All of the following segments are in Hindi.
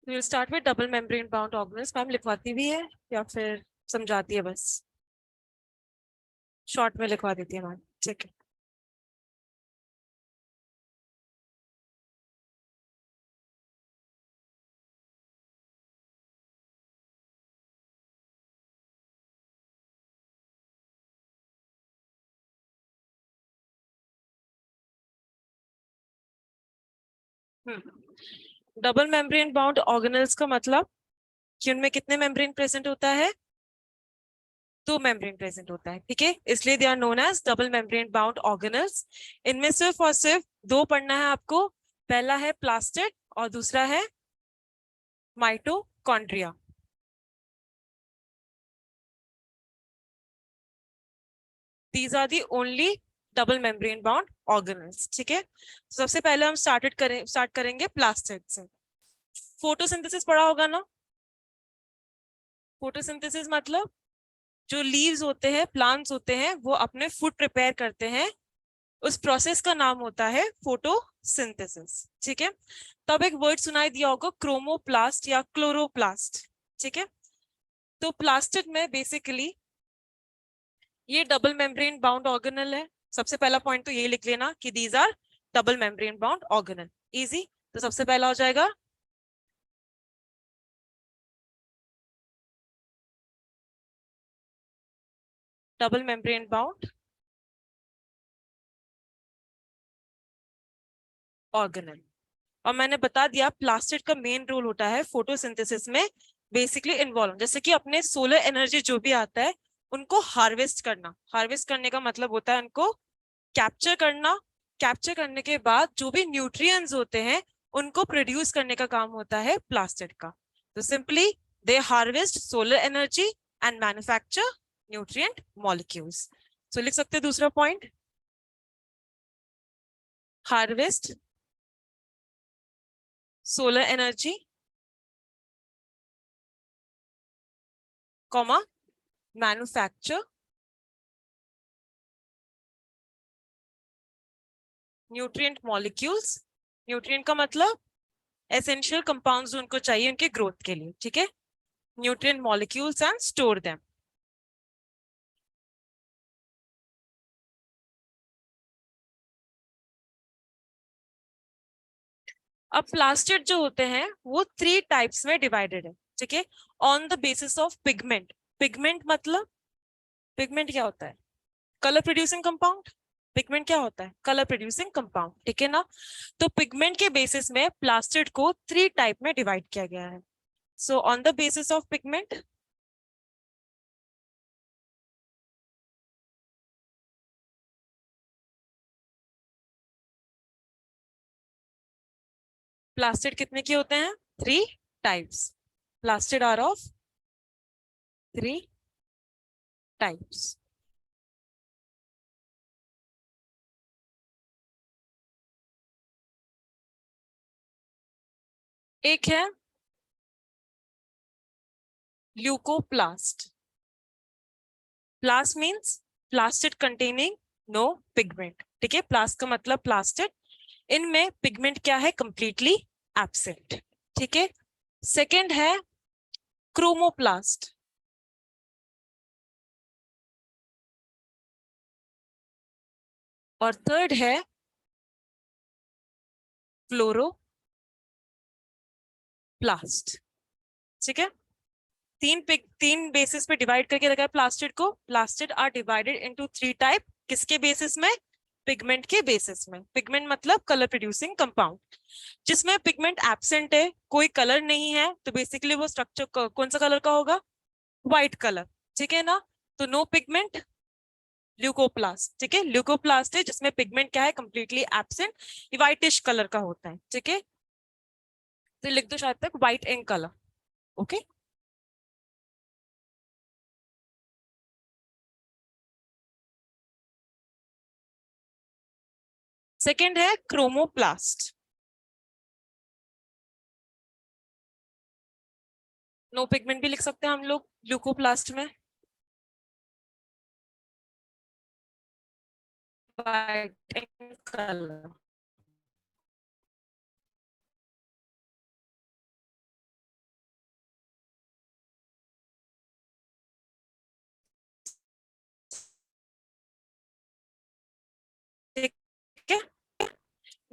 Will start with double membrane bound organelles. Ma'am लिखवाती भी है या फिर समझाती है बस? शॉर्ट में लिखवा देती है मैम, ठीक है। डबल मेम्ब्रेन बाउंड ऑर्गेनेल्स का मतलब कि उनमें कितने मेम्ब्रेन प्रेजेंट होता है? दो मेम्ब्रेन प्रेजेंट होता है, ठीक है, इसलिए they are known as double membrane bound organelles. इनमें सिर्फ और सिर्फ दो पढ़ना है आपको। पहला है प्लास्टिड और दूसरा है mitochondria. These are the only double membrane bound organelles, ठीक है। सबसे पहले हम स्टार्ट करेंगे प्लास्टिड से। फोटोसिंथेसिस पढ़ा होगा ना? फोटोसिंथेसिस मतलब जो लीव्स होते हैं, प्लांट्स होते हैं, वो अपने फूड प्रिपेयर करते हैं। उस प्रोसेस का नाम होता है फोटोसिंथेसिस, ठीक है। तब एक वर्ड सुनाई दिया होगा क्रोमोप्लास्ट या क्लोरोप्लास्ट, ठीक है। तो प्लास्टिड में बेसिकली ये डबल मेम्ब्रेन बाउंड ऑर्गेनल है। सबसे पहला पॉइंट तो ये लिख लेना कि these are double membrane bound organelle. Easy. तो सबसे पहला हो जाएगा डबल मेम्ब्रेन बाउंड ऑर्गेनल। और मैंने बता दिया प्लास्टिड का मेन रोल होता है फोटोसिंथेसिस में बेसिकली इन्वॉल्व। जैसे कि अपने सोलर एनर्जी जो भी आता है उनको हार्वेस्ट करना। हार्वेस्ट करने का मतलब होता है उनको कैप्चर करना। कैप्चर करने के बाद जो भी न्यूट्रिएंट्स होते हैं उनको प्रोड्यूस करने का काम होता है प्लास्टिड का। तो simply they harvest solar energy and manufacture nutrient molecules. तो लिख सकते हैं दूसरा point, harvest solar energy comma manufacture nutrient molecules. Nutrient का मतलब एसेंशियल कंपाउंड्स उनको चाहिए उनके ग्रोथ के लिए, ठीक है। Nutrient molecules and store them. अब प्लास्टिड जो होते हैं वो थ्री टाइप्स में डिवाइडेड है, ठीक है, on the basis of pigment. Pigment मतलब, पिगमेंट क्या होता है? Colour producing compound. पिगमेंट क्या होता है? कलर प्रोड्यूसिंग कंपाउंड, ठीक है ना। तो पिगमेंट के बेसिस में प्लास्टिड को थ्री टाइप में डिवाइड किया गया है। So on the basis of pigment, plastid कितने के होते हैं? Three types. Plastid are of three types. एक है leucoplast. Plast means plastid containing no pigment, ठीक है। प्लास्ट का मतलब प्लास्टिड, इनमें पिगमेंट क्या है? कंप्लीटली एब्सेंट, ठीक है। सेकंड है क्रोमोप्लास्ट। और थर्ड है फ्लोरोप्लास्ट, ठीक है। तीन बेसिस पे डिवाइड करके रखा है प्लास्टिड को। Plastid are divided into three type. किसके बेसिस में? पिगमेंट के बेसिस में। पिगमेंट मतलब कलर प्रोड्यूसिंग कंपाउंड। जिसमें पिगमेंट एब्सेंट है, कोई कलर नहीं है, तो बेसिकली वो स्ट्रक्चर कौन सा कलर का होगा? व्हाइट कलर, ठीक है ना। तो नो पिगमेंट, ल्यूकोप्लास्ट, ठीक है। ल्यूकोप्लास्ट है जिसमें पिगमेंट क्या है? कंप्लीटली एब्सेंट, ये व्हाइटिश कलर का होता है, ठीक है। तो लिख दो शायद तक white in colour, okay. Second है क्रोमोप्लास्ट। नो पिगमेंट भी लिख सकते हैं हम लोग ल्यूकोप्लास्ट में, व्हाइट इन कलर।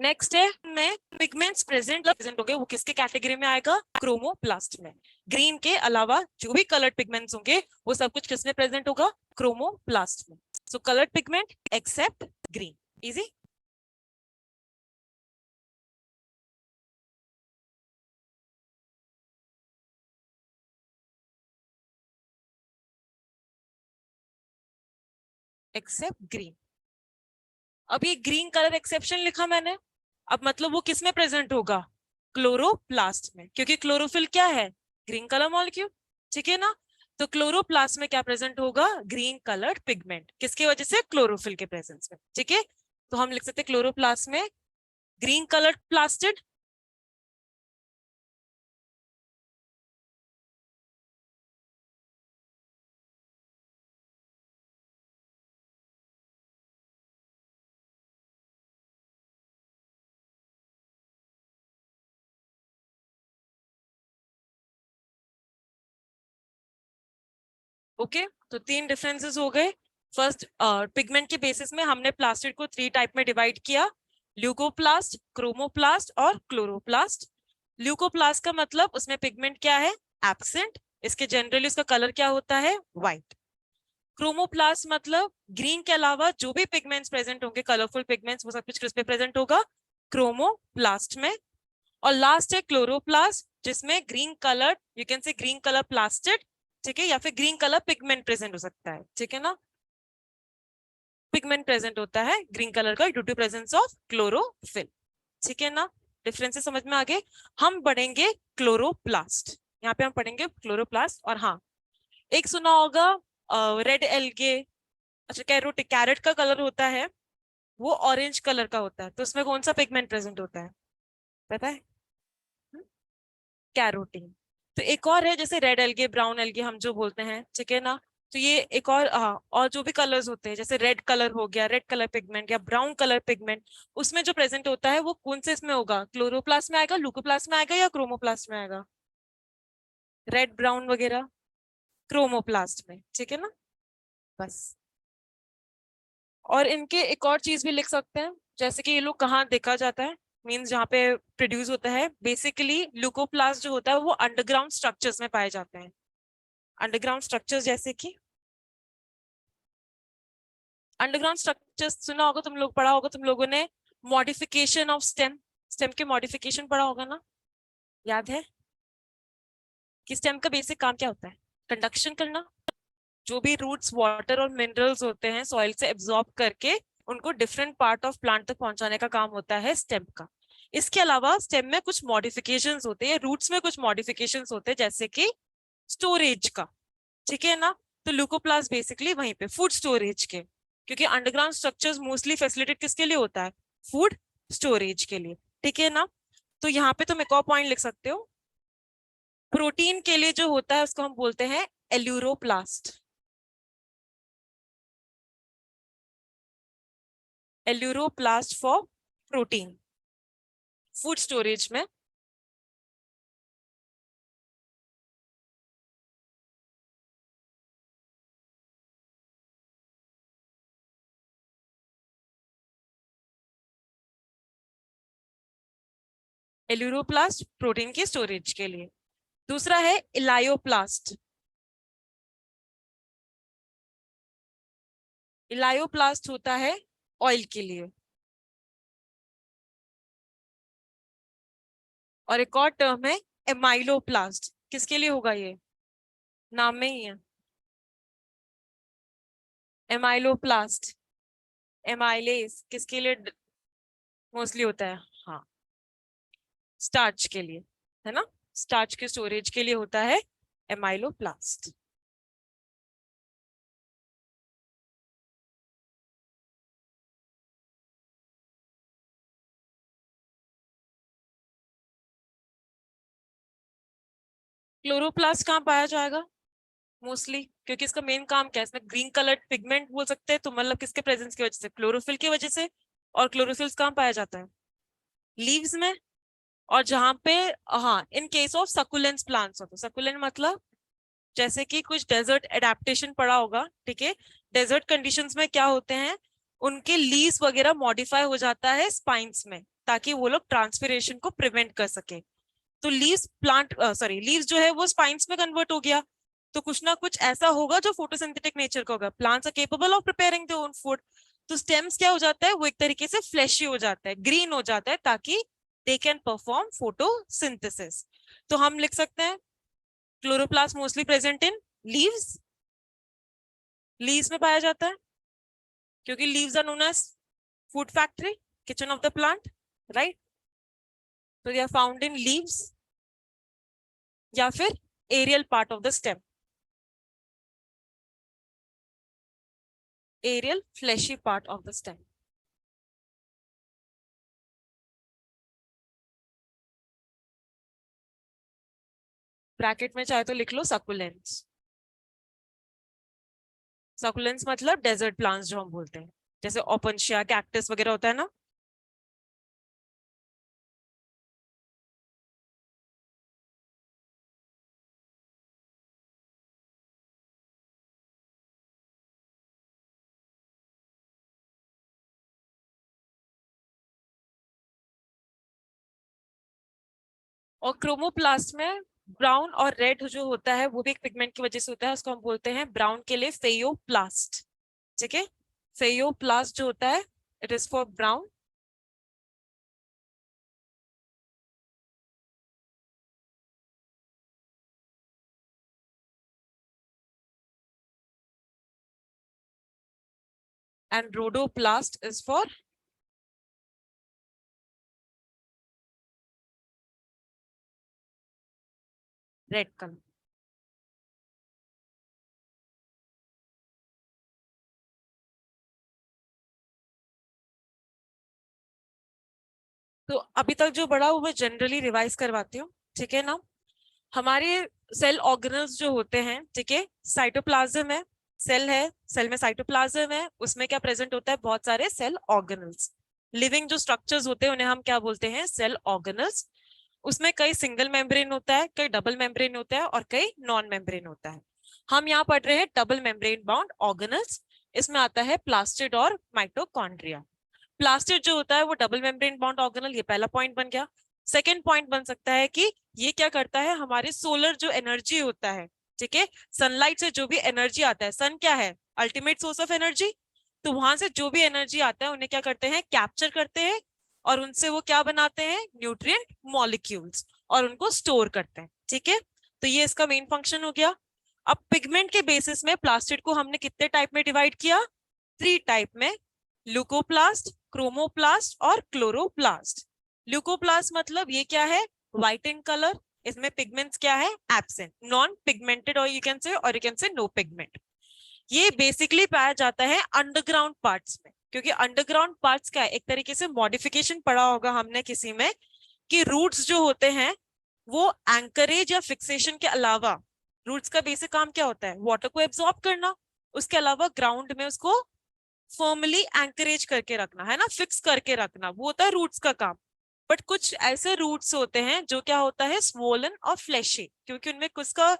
नेक्स्ट है में पिगमेंट्स प्रेजेंट हो गए, वो किसके कैटेगरी में आएगा? क्रोमोप्लास्ट में। ग्रीन के अलावा जो भी कलर्ड पिगमेंट्स होंगे वो सब कुछ किसमें प्रेजेंट होगा? क्रोमोप्लास्ट में। So coloured pigment except green. Easy. Except green. अब ये ग्रीन कलर एक्सेप्शन लिखा मैंने, अब मतलब वो किस में प्रेजेंट होगा? क्लोरोप्लास्ट में, क्योंकि क्लोरोफिल क्या है? Green colour molecule. ठीक है ना? तो क्लोरोप्लास्ट में क्या प्रेजेंट होगा? Green coloured pigment. किसकी वजह से? क्लोरोफिल के प्रेजेंस में। ठीक है, तो हम लिख सकते हैं क्लोरोप्लास्ट में ग्रीन कलर्ड प्लास्टिड। ओके, तो तीन डिफरेंसेस हो गए। फर्स्ट, पिगमेंट के बेसिस में हमने प्लास्टिड को 3 टाइप में डिवाइड किया, ल्यूकोप्लास्ट, क्रोमोप्लास्ट और क्लोरोप्लास्ट। ल्यूकोप्लास्ट का मतलब उसमें पिगमेंट क्या है? एब्सेंट। इसके जनरली उसका कलर क्या होता है? व्हाइट। क्रोमोप्लास्ट मतलब ग्रीन के अलावा जो भी पिगमेंट्स प्रेजेंट होंगे, कलरफुल पिगमेंट्स, वो सब कुछ किस पे प्रेजेंट होगा? क्रोमोप्लास्ट में। और लास्ट है क्लोरोप्लास्ट, जिसमें ग्रीन कलर, यू कैन से ग्रीन कलर प्लास्टिड, ठीक है, या फिर ग्रीन कलर पिगमेंट प्रेजेंट हो सकता है। ठीक है ना? पिगमेंट प्रेजेंट होता है ग्रीन कलर का due to presence of chlorophyll. ठीक है ना? डिफरेंसेस समझ में आ गए। हम पढ़ेंगे क्लोरोप्लास्ट। यहाँ पे हम पढ़ेंगे क्लोरोप्लास्ट। और हाँ, एक सुना होगा रेड एल्गे, अच्छा कैरोट, कैरेट का कलर होता है वो ऑरेंज कलर का होता है, तो उसमें कौन सा पिगमेंट प्रेजेंट होता है? पता है? कैरोटीन। तो एक और है जैसे रेड एल्गे, ब्राउन एल्गे हम जो बोलते हैं, ठीक है ना? तो ये एक और, हाँ, और जो भी कलर्स होते हैं जैसे रेड कलर हो गया, रेड कलर पिगमेंट या ब्राउन कलर पिगमेंट, उसमें जो प्रेजेंट होता है वो कौन से इसमें होगा? क्लोरोप्लास्ट में आएगा, ल्यूकोप्लास्ट में आएगा या क्रोमोप्लास्ट में आएगा? रेड ब्राउन वगैरह क्रोमोप्लास्ट में। ठीक है ना? बस। और इनके एक और चीज भी लिख सकते हैं, जैसे कि ये लोग कहाँ देखा जाता है, मींस जहाँ पे प्रोड्यूस होता है। बेसिकली ल्यूकोप्लास्ट जो होता है वो अंडरग्राउंड स्ट्रक्चर्स में पाए जाते हैं। अंडरग्राउंड स्ट्रक्चर्स जैसे कि अंडरग्राउंड स्ट्रक्चर्स सुना होगा तुम लोग, पढ़ा होगा तुम लोगों ने, मॉडिफिकेशन ऑफ स्टेम। स्टेम के मॉडिफिकेशन पढ़ा होगा ना? याद है कि स्टेम का बेसिक काम क्या होता है? कंडक्शन करना। जो भी रूट्स वाटर और मिनरल्स होते हैं सॉइल से एब्जॉर्ब करके उनको डिफरेंट पार्ट ऑफ प्लांट तक पहुंचाने का काम होता है स्टेम का। इसके अलावा स्टेम में कुछ मॉडिफिकेशंस होते हैं, रूट्स में कुछ मॉडिफिकेशंस होते हैं, जैसे कि स्टोरेज का। ठीक है ना? तो ल्यूकोप्लास्ट बेसिकली वहीं पे फूड स्टोरेज के, क्योंकि अंडरग्राउंड स्ट्रक्चर्स मोस्टली फैसिलिटेट किसके लिए होता है? फूड स्टोरेज के लिए। ठीक है ना? तो यहाँ पे तुम एक और पॉइंट लिख सकते हो, प्रोटीन के लिए जो होता है उसको हम बोलते हैं aleuroplast. Aleuroplast for protein, food storage में। एल्यूरोप्लास्ट प्रोटीन की स्टोरेज के लिए। दूसरा है इलायोप्लास्ट। इलायोप्लास्ट होता है ऑयल के लिए। और एक और टर्म है एमाइलोप्लास्ट। किसके लिए होगा ये? नाम में ही है, एमाइलोप्लास्ट। एमाइलेज किसके लिए मोस्टली होता है? हाँ, स्टार्च के लिए, है ना? स्टार्च के स्टोरेज के लिए होता है एमाइलोप्लास्ट। क्लोरोप्लास्ट कहाँ पाया जाएगा मोस्टली? क्योंकि इसका मेन काम क्या है? इसमें ग्रीन कलर पिगमेंट बोल सकते हैं, तो मतलब किसके प्रेजेंस की वजह से? क्लोरोफिल की वजह से। और क्लोरोफिल कहाँ पाया जाता है? लीव्स में। और जहाँ पे, हाँ, इन केस ऑफ सकुलेंस प्लांट्स होते, सकुलेंट मतलब जैसे कि कुछ डेजर्ट एडेप्टेशन पड़ा होगा, ठीक है? डेजर्ट कंडीशंस में क्या होते हैं, उनके लीव्स वगैरह मॉडिफाई हो जाता है स्पाइंस में, ताकि वो लोग ट्रांसपिरेशन को प्रिवेंट कर सके। तो लीव्स प्लांट लीव्स जो है वो स्पाइन्स में कन्वर्ट हो गया, तो कुछ ना कुछ ऐसा होगा जो फोटोसिंथेटिक नेचर का होगा। Plants are capable of preparing their own food. तो स्टेम्स क्या हो जाता है, वो एक तरीके से फ्लैशी हो जाता है, ग्रीन हो जाता है, ताकि दे कैन परफॉर्म फोटोसिंथेसिस। तो हम लिख सकते हैं chloroplast mostly present in leaves, leaves में पाया जाता है, क्योंकि leaves are known as food factory, kitchen of the plant, right. तो they are found in leaves या फिर aerial part of the stem, aerial fleshy part of the stem. Bracket में चाहे तो लिख लो सकुलेंस। सकुलेंस मतलब डेजर्ट प्लांट्स जो हम बोलते हैं, जैसे ओपनशिया, कैक्टस वगैरह होता है ना। और क्रोमोप्लास्ट में ब्राउन और रेड जो होता है वो भी एक पिगमेंट की वजह से होता है, उसको हम बोलते हैं ब्राउन के लिए फेयोप्लास्ट। ठीक है, फेयोप्लास्ट जो होता है it is for brown. And रोडोप्लास्ट is for red colour. तो अभी तक जो बड़ा वो मैं जनरली रिवाइज करवाती हूँ, ठीक है ना। हमारे सेल ऑर्गेनल्स जो होते हैं, ठीक है, साइटोप्लाज्म है, सेल है, सेल में साइटोप्लाज्म है, उसमें क्या प्रेजेंट होता है, बहुत सारे सेल ऑर्गेनल्स। लिविंग जो स्ट्रक्चर्स होते हैं उन्हें हम क्या बोलते हैं, सेल ऑर्गेनल्स। उसमें कई सिंगल मेम्ब्रेन होता है, कई डबल मेम्ब्रेन होता है और कई नॉन मेम्ब्रेन होता है। हम यहाँ पढ़ रहे हैं डबल मेम्ब्रेन बाउंड ऑर्गेनल्स। इसमें आता है प्लास्टिड और माइटोकॉन्ड्रिया। प्लास्टिड जो होता है वो डबल मेम्ब्रेन बॉन्ड ऑर्गेनल, ये पहला पॉइंट बन गया। सेकेंड पॉइंट बन सकता है कि ये क्या करता है, हमारे सोलर जो एनर्जी होता है, ठीक है, सनलाइट से जो भी एनर्जी आता है, सन क्या है, अल्टीमेट सोर्स ऑफ एनर्जी। तो वहां से जो भी एनर्जी आता है उन्हें क्या करते हैं, कैप्चर करते हैं, और उनसे वो क्या बनाते हैं, न्यूट्रिएंट मॉलिक्यूल्स, और उनको स्टोर करते हैं। ठीक है, तो ये इसका मेन फंक्शन हो गया। अब पिगमेंट के बेसिस में प्लास्टिड को हमने कितने टाइप में डिवाइड किया, 3 टाइप में, ल्यूकोप्लास्ट, क्रोमोप्लास्ट और क्लोरोप्लास्ट। ल्यूकोप्लास्ट मतलब ये क्या है, व्हाइट इन कलर, इसमें पिगमेंट्स क्या है, एब्सेंट, नॉन पिगमेंटेड, और you can say no pigment. ये बेसिकली पाया जाता है अंडरग्राउंड पार्ट्स में, क्योंकि अंडरग्राउंड पार्ट्स क्या है, एक तरीके से मॉडिफिकेशन पढ़ा होगा हमने किसी में, कि रूट्स जो होते हैं वो एंकरेज या फिक्सेशन के अलावा, रूट्स का बेसिक काम क्या होता है, वाटर को एब्सॉर्ब करना, उसके अलावा ग्राउंड में उसको फर्मली एंकरेज करके रखना, है ना, फिक्स करके रखना, वो होता है रूट्स का काम। बट कुछ ऐसे रूट्स होते हैं जो क्या होता है, स्वोलन और फ्लैशी, क्योंकि उनमें कुछ का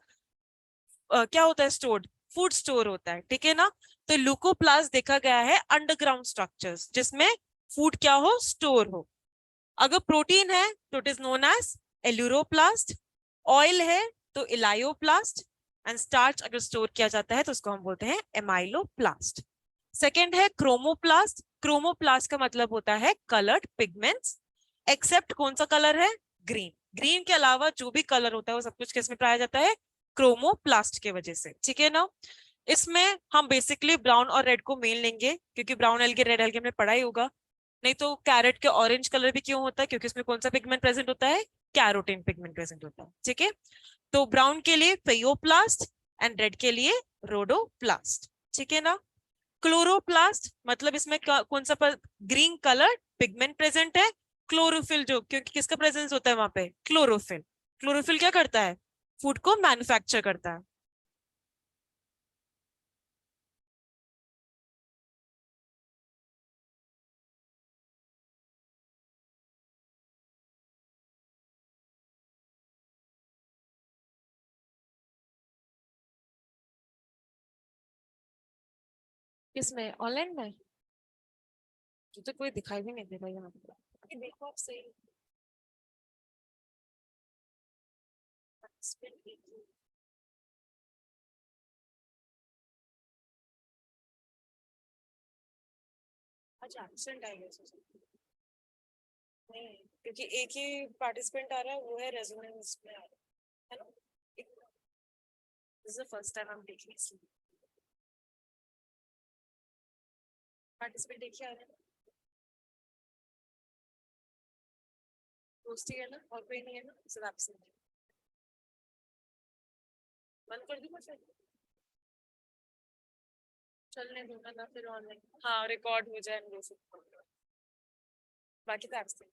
क्या होता है, स्टोर्ड फूड स्टोर होता है, ठीक है ना। तो ल्यूकोप्लास्ट देखा गया है अंडरग्राउंड स्ट्रक्चर्स जिसमें फूड क्या हो, स्टोर हो। अगर प्रोटीन है तो it is known as aleuroplast, oil है तो इलायोप्लास्ट, एंड स्टार्च अगर स्टोर किया जाता है तो उसको हम बोलते हैं एमाइलोप्लास्ट। सेकेंड है क्रोमोप्लास्ट। क्रोमोप्लास्ट का मतलब होता है कलर्ड पिगमेंट्स, एक्सेप्ट कौन सा कलर है, ग्रीन। ग्रीन के अलावा जो भी कलर होता है वो सब कुछ किसमें पाया जाता है, क्रोमोप्लास्ट के वजह से, ठीक है ना। इसमें हम बेसिकली ब्राउन और रेड को मेन लेंगे, क्योंकि ब्राउन एल्गे रेड एल्गे हमने पढ़ा ही होगा। नहीं तो कैरेट के ऑरेंज कलर भी क्यों होता है, क्योंकि उसमें कौन सा पिगमेंट प्रेजेंट होता है, कैरोटीन पिगमेंट प्रेजेंट होता है, ठीक है। तो ब्राउन के लिए फेयोप्लास्ट एंड रेड के लिए रोडोप्लास्ट, ठीक है ना। क्लोरोप्लास्ट मतलब इसमें कौन सा ग्रीन कलर पिगमेंट प्रेजेंट है। क्लोरोफिल जो, क्योंकि किसका प्रेजेंस होता है वहां पे, क्लोरोफिल। क्लोरोफिल क्या करता है, फूड को मैन्युफैक्चर करता है। किसमें, ऑनलाइन में, तो कोई दिखाई भी नहीं दे रहा यहाँ पे। ये देखो आप सही अच्छा एब्सेंट आएगा नहीं, क्योंकि एक ही पार्टिसिपेंट आ रहा है, वो है रेजोनेंस में आ रहा है ना। This is the first time I am taking this participant. देखिए आ रहा है दोस्ती है ना, और कोई नहीं है ना, सिर्फ एब्सेंट है। बंद कर दूं मैं फिर, चलने दूंगा ना फिर ऑनलाइन, हाँ रिकॉर्ड हो जाए मेरे से, बाकी तो एब्सेंट।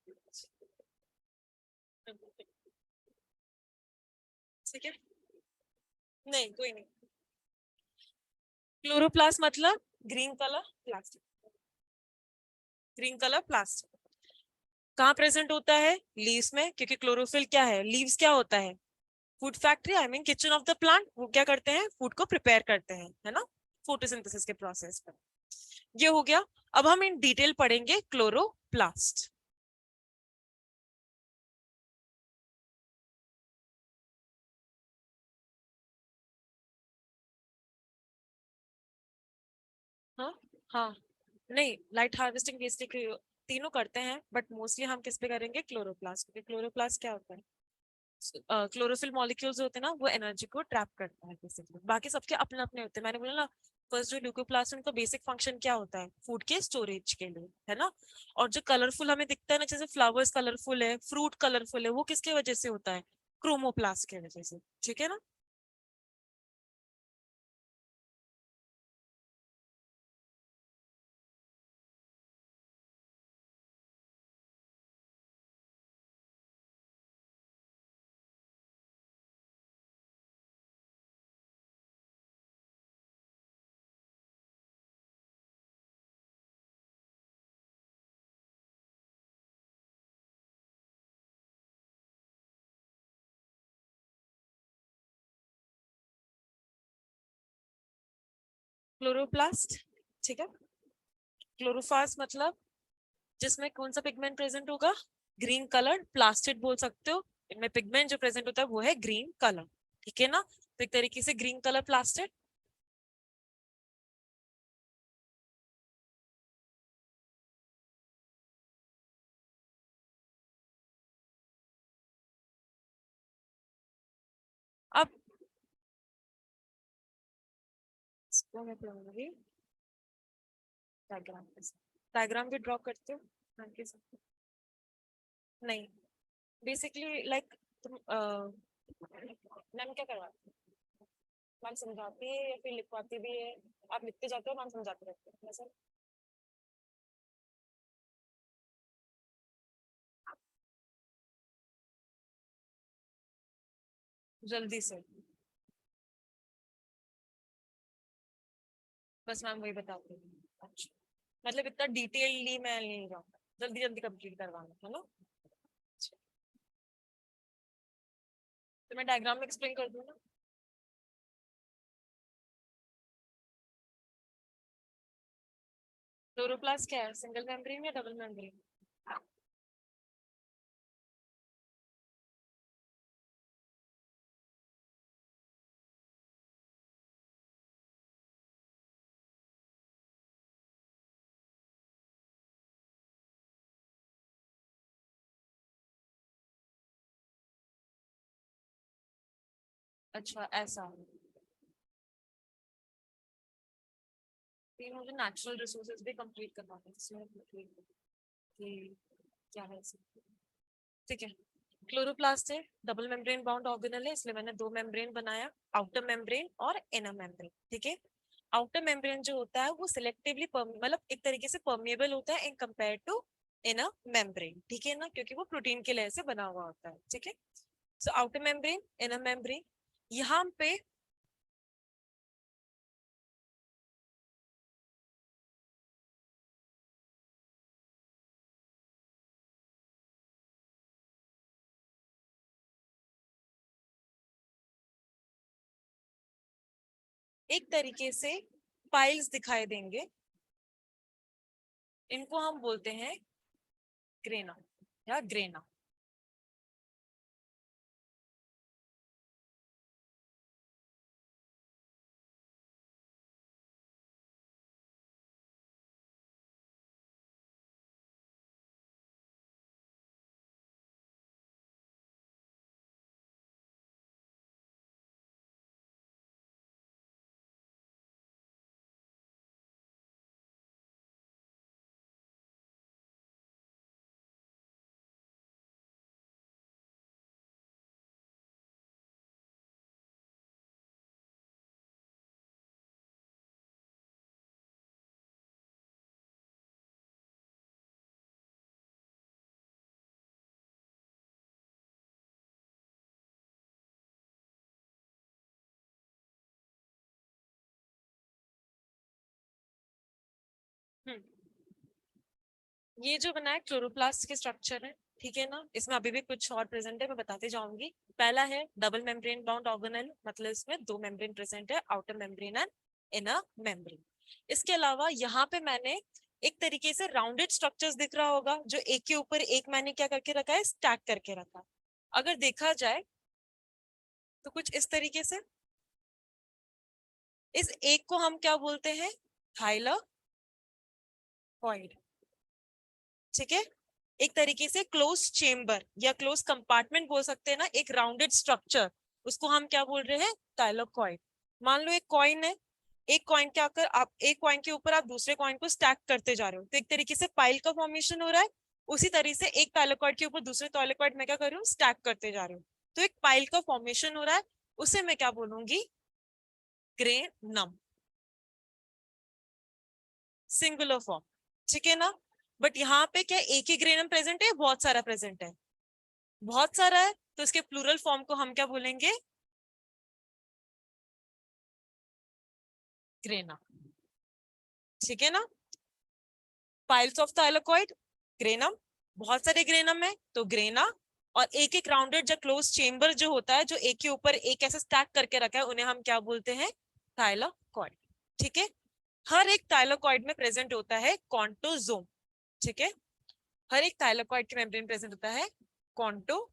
ठीक है, नहीं कोई नहीं। क्लोरोप्लास्ट मतलब green colour plastic, green colour plastic कहाँ प्रेजेंट होता है? लीव्स में, क्योंकि क्लोरोफिल क्या है, लीव्स क्या होता है, food factory, I mean kitchen of the plant, वो क्या करते हैं, फूड को प्रिपेयर करते हैं, है ना, फोटोसिंथेसिस के प्रोसेस पर। ये हो गया। अब हम इन डिटेल पढ़ेंगे क्लोरोप्लास्ट। हाँ हाँ, नहीं लाइट हार्वेस्टिंग बेसिकली तीनों करते हैं, बट मोस्टली हम किस पे करेंगे, क्लोरोप्लास्ट, क्योंकि क्लोरोप्लास्ट क्या होता है, क्लोरोफिल मॉलिक्यूल्स होते हैं ना, वो एनर्जी को ट्रैप करता है बेसिकली। बाकी सबके अपने अपने होते हैं, मैंने बोला ना, फर्स्ट जो ल्यूकोप्लास्ट उनका बेसिक फंक्शन क्या होता है, फूड के स्टोरेज के लिए, है ना। और जो कलरफुल हमें दिखता है ना, जैसे फ्लावर्स कलरफुल है, फ्रूट कलरफुल है, वो किसके वजह से होता है, क्रोमोप्लास्ट के वजह से, ठीक है ना। क्लोरोप्लास्ट, ठीक है। क्लोरोफास्ट मतलब जिसमें कौन सा पिगमेंट प्रेजेंट होगा, ग्रीन कलर प्लास्टिड बोल सकते हो, इनमें पिगमेंट जो प्रेजेंट होता है वो है ग्रीन कलर, ठीक है ना। तो एक तरीके से ग्रीन कलर प्लास्टिड। अब इसको मैं पढ़ूंगी डायग्राम के साथ, डायग्राम भी ड्रॉ करते हो हाँ, के साथ? नहीं, बेसिकली लाइक तुम मैम क्या करवाती है, मैम समझाती है या फिर लिखवाती भी है, आप लिखते जाते हो, मैम समझाते रहते हैं सर। जल्दी से, बस मैम वही बताती हूँ। अच्छा, मतलब इतना डिटेलली मैं नहीं जाऊँ, जल्दी जल्दी कंप्लीट करवाना है ना। अच्छा, तो मैं डायग्राम में एक्सप्लेन कर दूँ ना। क्लोरोप्लास्ट क्या है, सिंगल मेम्ब्रेन या डबल मेम्ब्रेन? अच्छा ऐसा, फिर मुझे नेचुरल रिसोर्सेज भी कंप्लीट करवाना है जिसमें कि क्या है इसमें। ठीक है, क्लोरोप्लास्ट है, डबल मेम्ब्रेन बाउंड ऑर्गेनल है, इसलिए मैंने दो मेम्ब्रेन बनाया, आउटर मेम्ब्रेन और इनर मेम्ब्रेन, ठीक है। आउटर मेम्ब्रेन जो होता है वो सिलेक्टिवली मतलब एक तरीके से परमेबल होता है in compare to inner membrane, ठीक है ना, क्योंकि वो प्रोटीन के लेयर से बना हुआ होता है, ठीक है। So outer membrane, inner membrane, यहाँ पे एक तरीके से पाइल्स दिखाई देंगे, इनको हम बोलते हैं ग्रेना या ग्रेना। ये जो बना है क्लोरोप्लास्ट के स्ट्रक्चर है, ठीक है ना। इसमें अभी भी कुछ और प्रेजेंट है, मैं बताते जाऊंगी। पहला है डबल मेम्ब्रेन बाउंड ऑर्गेनेल, मतलब इसमें दो मेम्ब्रेन प्रेजेंट है, outer membrane and inner membrane. इसके अलावा यहाँ पे मैंने एक तरीके से राउंडेड स्ट्रक्चर्स दिख रहा होगा, जो एक के ऊपर एक मैंने क्या करके रखा है, स्टैक करके रखा। अगर देखा जाए तो कुछ इस तरीके से, इस एक को हम क्या बोलते हैं, थाइलाकॉइड, ठीक है। एक तरीके से क्लोज चेम्बर या क्लोज कंपार्टमेंट बोल सकते हैं ना, एक राउंडेड स्ट्रक्चर, उसको हम क्या बोल रहे हैं, थाइलाकॉइड। मान लो एक कॉइन है, एक कॉइन के आकर आप एक कॉइन के ऊपर आप दूसरे कॉइन को स्टैक करते जा रहे हो, तो एक तरीके से पाइल का फॉर्मेशन हो रहा है। उसी तरीके से एक थाइलाकॉइड के ऊपर दूसरे थाइलाकॉइड में क्या कर रही हूँ, स्टैक करते जा रहे हो, तो एक पाइल का फॉर्मेशन हो रहा है। उसे मैं क्या बोलूंगी, ग्रेनम, सिंगुलर फॉर्म, ठीक है ना। बट यहाँ पे क्या एक ही ग्रेनम प्रेजेंट है, बहुत सारा प्रेजेंट है, बहुत सारा है, तो इसके प्लूरल फॉर्म को हम क्या बोलेंगे, ग्रेना, ठीक है ना। पाइल्स ऑफ थाइलाकॉइड, ग्रेनम, बहुत सारे ग्रेनम है तो ग्रेना। और एक एक राउंडेड जो क्लोज चेम्बर जो होता है, जो एक के ऊपर एक ऐसे स्टैक करके रखा है, उन्हें हम क्या बोलते हैं, थाइलाकॉइड, ठीक है। हर एक थाइलाकॉइड में प्रेजेंट होता है कॉन्टोजोम, ठीक है। हर एक थाइलाकॉइड के मेम्ब्रेन प्रेजेंट होता है कॉन्टो,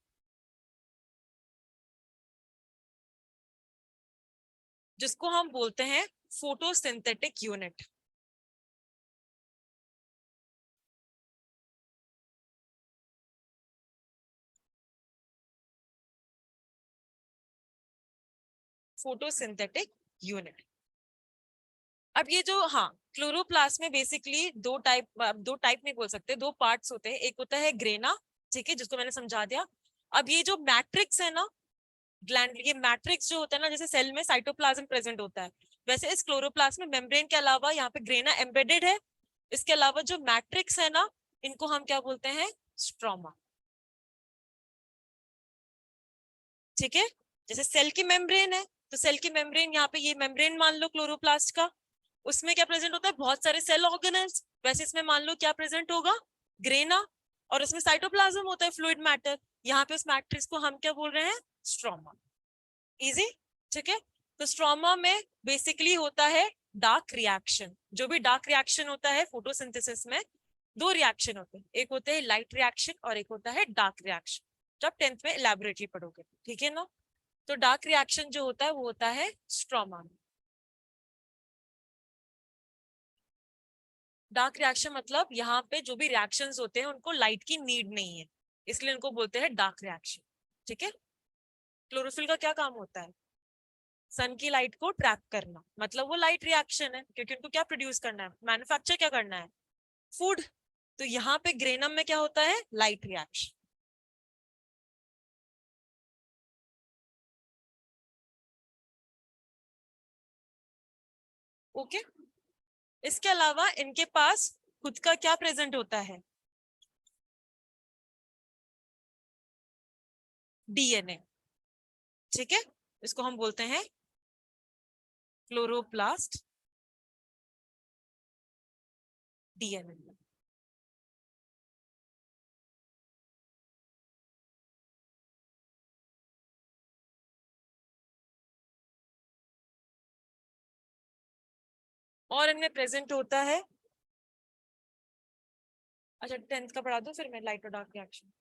जिसको हम बोलते हैं फोटोसिंथेटिक यूनिट। Photosynthetic unit. अब ये जो, हाँ, क्लोरोप्लास्ट में बेसिकली दो टाइप नहीं बोल सकते, दो पार्ट्स होते हैं। एक होता है ग्रेना, ठीक है, जिसको मैंने समझा दिया। अब ये जो मैट्रिक्स है ना, ग्लैंड, ये मैट्रिक्स जो होता है ना, जैसे सेल में साइटोप्लाज्म प्रेजेंट होता है, वैसे इस क्लोरोप्लास्ट में मेम्ब्रेन के अलावा यहाँ पे ग्रेना एम्बेडेड है। इसके अलावा जो मैट्रिक्स है ना, इनको हम क्या बोलते हैं, स्ट्रोमा, ठीक है। जैसे सेल की मेम्ब्रेन है, तो सेल की मेम्ब्रेन, यहाँ पे ये मेम्ब्रेन मान लो क्लोरोप्लास्ट का, उसमें क्या प्रेजेंट होता है, बहुत सारे सेल ऑर्गेनेल्स। वैसे इसमें मान लो क्या प्रेजेंट होगा, ग्रेना, और उसमें साइटोप्लाज्म होता है, फ्लूइड मैटर। यहाँ पे उस मैट्रिक्स को हम क्या बोल रहे हैं, स्ट्रोमा। इजी, ठीक है। तो स्ट्रोमा में बेसिकली होता है डार्क रिएक्शन। जो भी डार्क रिएक्शन होता है फोटोसिंथेसिस में, दो रिएक्शन होते हैं, एक होते हैं लाइट रिएक्शन और एक होता है डार्क रिएक्शन। जब 10th में इलेबोरेटली पढ़ोगे, ठीक है ना। तो डार्क रिएक्शन जो होता है वो होता है स्ट्रोमा। डार्क रिएक्शन मतलब यहाँ पे जो भी रिएक्शंस होते हैं उनको लाइट की नीड नहीं है, इसलिए उनको बोलते हैं डार्क रिएक्शन, ठीक है। क्लोरोफिल का क्या काम होता है, सन की लाइट को ट्रैप करना, मतलब वो लाइट रिएक्शन है, क्योंकि उनको क्या प्रोड्यूस करना है, मैन्युफैक्चर क्या करना है, फूड। तो यहाँ पे ग्रेनम में क्या होता है, लाइट रिएक्शन। ओके। इसके अलावा इनके पास खुद का क्या प्रेजेंट होता है, डीएनए, ठीक है। इसको हम बोलते हैं क्लोरोप्लास्ट डीएनए। और इनमें प्रेजेंट होता है, अच्छा 10th का पढ़ा दो फिर मैं, लाइट और डार्क रिएक्शन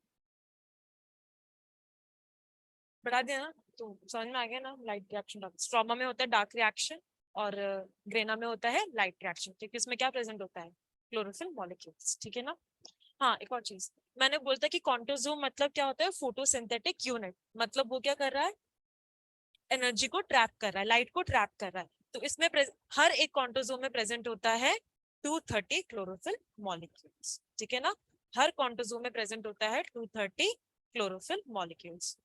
बढ़ा दिया ना, तो समझ में आ गया ना। लाइट रिएक्शन, डार्क, स्ट्रोमा में होता है डार्क रिएक्शन और ग्रेना में होता है लाइट रिएक्शन, क्योंकि इसमें क्या प्रेजेंट होता है, क्लोरोफिल मॉलिक्यूल्स, ठीक है ना। हाँ एक और चीज मैंने बोलता कि कॉन्टोजोम मतलब क्या होता है, फोटोसिंथेटिक यूनिट, मतलब वो क्या कर रहा है, एनर्जी को ट्रैप कर रहा है, लाइट को ट्रैप कर रहा है। तो इसमें हर एक कॉन्टोजोम में प्रेजेंट होता है 230 क्लोरोफिल मॉलिक्यूल्स, ठीक है ना। हर कॉन्टोजोम में प्रेजेंट होता है 230 क्लोरोफिल मॉलिक्यूल्स।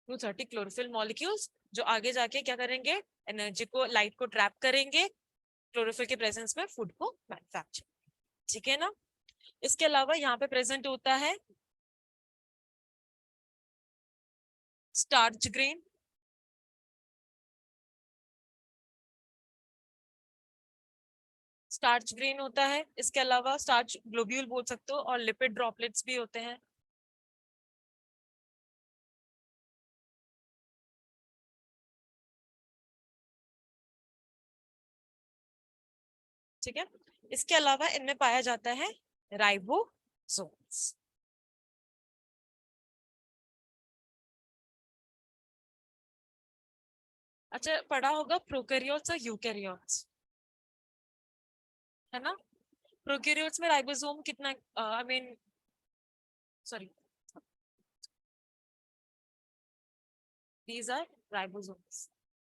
230 क्लोरोफिल मॉलिक्यूल्स जो आगे जाके क्या करेंगे, एनर्जी को, लाइट को ट्रैप करेंगे क्लोरोफिल के प्रेजेंस में, फूड को मैन्युफैक्चर, ठीक है ना। इसके अलावा यहाँ पे प्रेजेंट होता है स्टार्च ग्रेन, स्टार्च ग्रेन होता है। इसके अलावा स्टार्च ग्लोब्यूल बोल सकते हो, और लिपिड ड्रॉपलेट्स भी होते हैं, ठीक है। इसके अलावा इनमें पाया जाता है राइबोसोम्स। अच्छा पढ़ा होगा प्रोकैरियोट्स और यूकैरियोट्स, है ना। प्रोकैरियोट्स में राइबोसोम कितना, I mean sorry, these are ribosomes.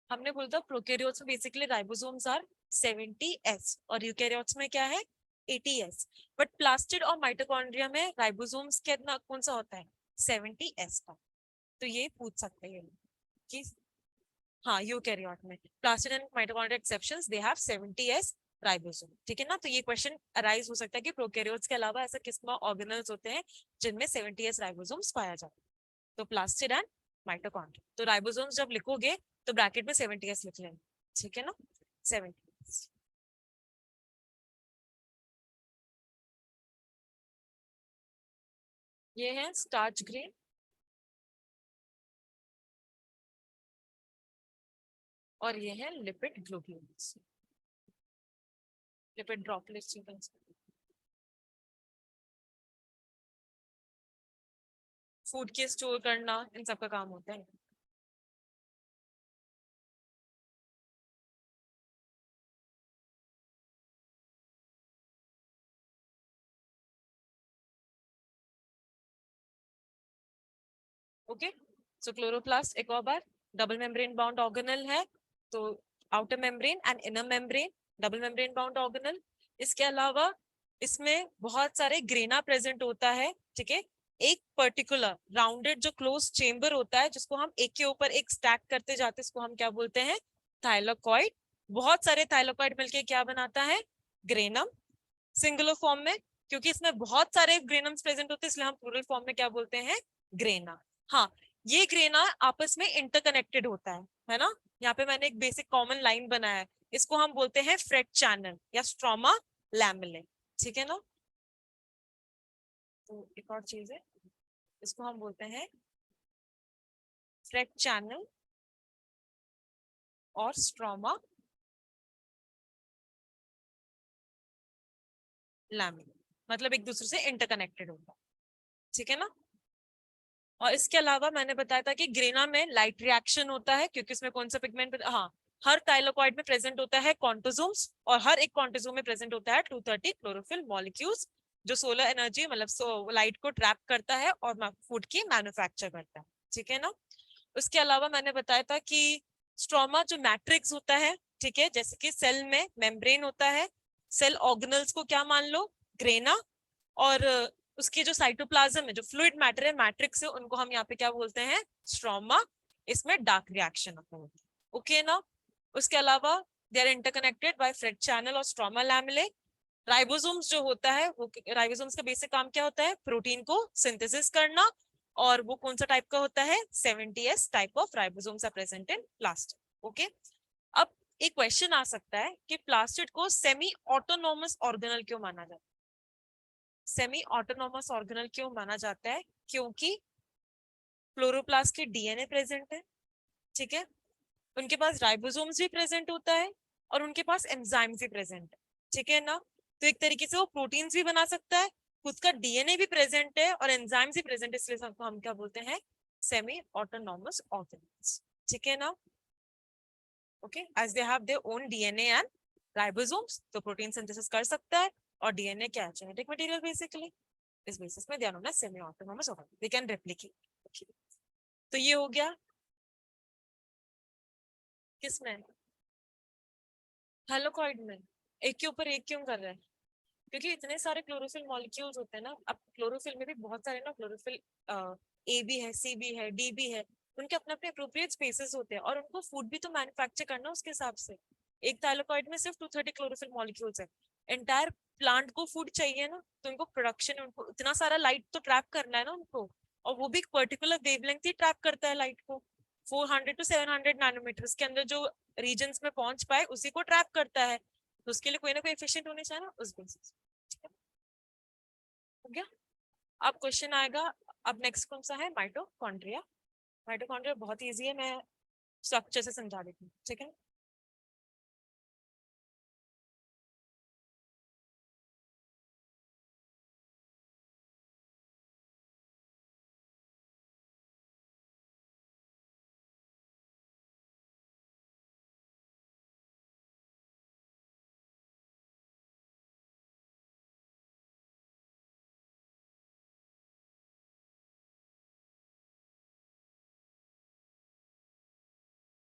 हमने बोला था प्रोकैरियोट्स में बेसिकली राइबोसोम्स आर 70s और यूकैरियोट्स में क्या है 80s। बट प्लास्टिड और माइटोकॉन्ड्रिया में राइबोसोम्स कितना, कौन सा होता है 70s का। तो ये पूछ सकते हैं कि हाँ यूकैरियोट में plastid and mitochondria exceptions they have 70s ribosome, ठीक है ना। तो ये क्वेश्चन अराइज हो सकता है कि प्रोकैरियोट्स के अलावा ऐसा किस ऑर्गेनल्स होते हैं जिनमें 70s राइबोसोम्स पाया जाता है। तो प्लास्टिड एंड माइटोकॉन्ड्रिया, तो राइबोसोम्स जब लिखोगे तो ब्रैकेट में 70s लिख लेना, ठीक है ना। 70s, ये है स्टार्च ग्रेन और ये है lipid globules, lipid droplets, food के स्टोर करना, इन सब का काम होता है। ओके, सो क्लोरोप्लास्ट एक और बार डबल मेम्ब्रेन बाउंड ऑर्गेनल है, तो outer membrane and inner membrane, double membrane bound organelle. इसके अलावा इसमें बहुत सारे ग्रेना प्रेजेंट होता है, ठीक है। एक पर्टिकुलर राउंडेड जो क्लोज चेम्बर होता है जिसको हम एक के ऊपर एक स्टैक करते जाते हैं, इसको हम क्या बोलते हैं, थाइलाकॉइड। बहुत सारे थाइलाकॉइड मिलके क्या बनाता है, ग्रेनम, सिंगुलर फॉर्म में, क्योंकि इसमें बहुत सारे ग्रेनम्स प्रेजेंट होते हैं इसलिए हम प्लूरल फॉर्म में क्या बोलते हैं, ग्रेना। हाँ, ये ग्रेना आपस में इंटरकनेक्टेड होता है ना। यहाँ पे मैंने एक बेसिक कॉमन लाइन बनाया है, इसको हम बोलते हैं फ्रेट चैनल या स्ट्रोमा लैमेले, ठीक है ना। तो एक और चीज है, इसको हम बोलते हैं फ्रेट चैनल और स्ट्रोमा लैमेले, मतलब एक दूसरे से इंटरकनेक्टेड होता है, ठीक है ना। और इसके अलावा मैंने बताया था कि ग्रेना में लाइट रिएक्शन होता है, क्योंकि इसमें कौन सा पिगमेंट, हाँ, हर थाइलाकॉइड में प्रेजेंट होता है कॉन्टोजोम्स, और हर एक कॉन्टोजोम में प्रेजेंट होता है 230 क्लोरोफिल मॉलिक्यूल्स, जो सोलर एनर्जी मतलब लाइट को ट्रैप करता है और फूड की मैन्युफैक्चर करता है, ठीक है ना। उसके अलावा मैंने बताया था कि स्ट्रोमा जो मैट्रिक्स होता है, ठीक है, जैसे कि सेल में मेम्ब्रेन होता है, सेल ऑर्गेनल्स को क्या मान लो, ग्रेना, और उसकी जो साइटोप्लाज्म है, जो फ्लूइड मैटर है, मैट्रिक्स है, उनको हम यहाँ पे क्या बोलते हैं, स्ट्रोमा। इसमें डार्क रिएक्शन होता है, ओके ना। उसके अलावा they are interconnected by fret channel और स्ट्रोमा लैमेले। राइबोसोम्स जो होता है वो, राइबोसोम्स का बेसिक काम क्या होता है, प्रोटीन को सिंथेसिस करना, और वो कौन सा टाइप का होता है, 70s type of ribosomes are present in plastid, okay. अब एक क्वेश्चन आ सकता है कि प्लास्टिड को सेमी ऑटोनोमस ऑर्गेनल क्यों माना जाता है, सेमी ऑटोनोमस ऑर्गेनल क्यों माना जाता है, क्योंकि क्लोरोप्लास्ट के डीएनए प्रेजेंट है, ठीक है, उनके पास राइबोसोम्स भी प्रेजेंट होता है और उनके पास एंजाइम्स भी प्रेजेंट है, ठीक है ना। तो एक तरीके से वो प्रोटीन्स भी बना सकता है, खुद का डीएनए भी प्रेजेंट है और एंजाइम्स भी प्रेजेंट है, इसलिए सबको हम क्या बोलते हैं, सेमी ऑटोनॉमस ऑर्गेनिल्स, ठीक है ना। Okay, as they have their own DNA and ribosomes, तो प्रोटीन सिंथेसिस कर सकता है, और डीएनए क्या है, जेनेटिक मटेरियल बेसिकली, इस बेसिस में they are known as semi autonomous organelles, they can replicate. तो ये हो गया किसमें, हाइलोकॉइड में। एक के ऊपर एक क्यों कर रहा है, क्योंकि इतने सारे क्लोरोफिल मॉलिक्यूल्स होते हैं ना, अब क्लोरोफिल में भी बहुत सारे ना, क्लोरोफिल ए भी है, सी भी है, डी भी है, उनके अपने अपने अप्रोप्रिएट स्पेसेस होते हैं, और उनको फूड भी तो मैन्युफैक्चर करना उसके हिसाब से। एक थाइलाकॉइड में सिर्फ 230 क्लोरोफिल मॉलिक्यूल्स है, एंटायर प्लांट को फूड चाहिए ना, तो उनको प्रोडक्शन, उनको इतना सारा लाइट तो ट्रैप करना है ना उनको, और वो भी एक पर्टिकुलर वेवलेंथ ही ट्रैप करता है लाइट को, 400 टू 700 नैनोमीटर के अंदर जो रीजन्स में पहुंच पाए उसी को ट्रैप करता है, तो उसके लिए कोई ना कोई एफिशिएंट होने चाहिए ना उस बेसिस। हो गया। अब क्वेश्चन आएगा, अब नेक्स्ट कौन सा है, माइटोकॉन्ड्रिया। माइटोकॉन्ड्रिया बहुत इजी है, मैं स्ट्रक्चर से समझा देती हूँ, ठीक है।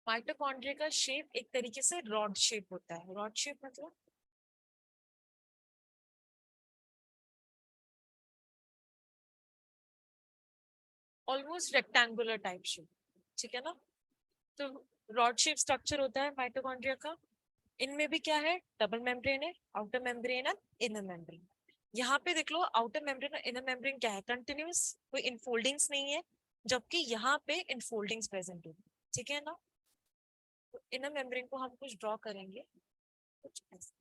माइटोकॉन्ड्रिया का शेप एक तरीके से रॉड शेप होता है, रॉड शेप मतलब ऑलमोस्ट रेक्टेंगुलर टाइप शेप, ठीक है ना। तो रॉड शेप स्ट्रक्चर होता है माइटोकॉन्ड्रिया का। इनमें भी क्या है, डबल मेम्ब्रेन है, outer membrane and inner membrane. यहाँ पे देख लो, आउटर मेम्ब्रेन और इनर मेम्ब्रेन क्या है, कंटिन्यूस, कोई इनफोल्डिंग्स नहीं है, जबकि यहाँ पे इनफोल्डिंग्स प्रेजेंट है, ठीक है ना। तो इनर मेम्ब्रेन को हम कुछ ड्रॉ करेंगे, कुछ ऐसे।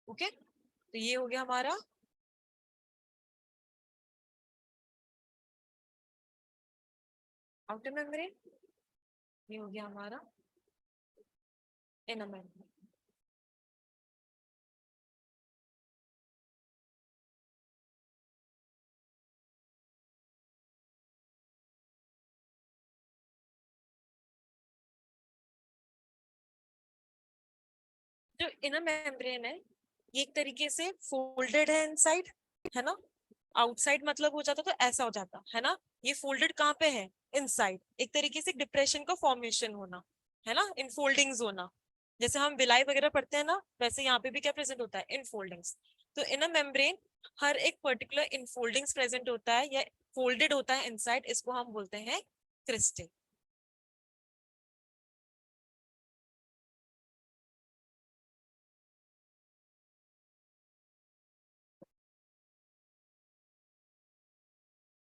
ओके, तो ये हो गया हमारा आउटर मेम्ब्रेन, ये हो गया हमारा इनर मेम्ब्रेन। जो इनर मेम्ब्रेन है, ये एक तरीके से फोल्डेड है इनसाइड, है ना। आउटसाइड मतलब हो जाता तो ऐसा हो जाता है ना, ये फोल्डेड कहाँ पे है, इनसाइड, एक तरीके से डिप्रेशन का फॉर्मेशन होना, है ना, इनफोल्डिंग्स होना। जैसे हम विलाई वगैरह पढ़ते हैं ना, वैसे यहाँ पे भी क्या प्रेजेंट होता है, इनफोल्डिंग्स। तो इनर मेम्ब्रेन हर एक पर्टिकुलर इनफोल्डिंग्स प्रेजेंट होता है या फोल्डेड होता है इनसाइड, इसको हम बोलते हैं क्रिस्टल।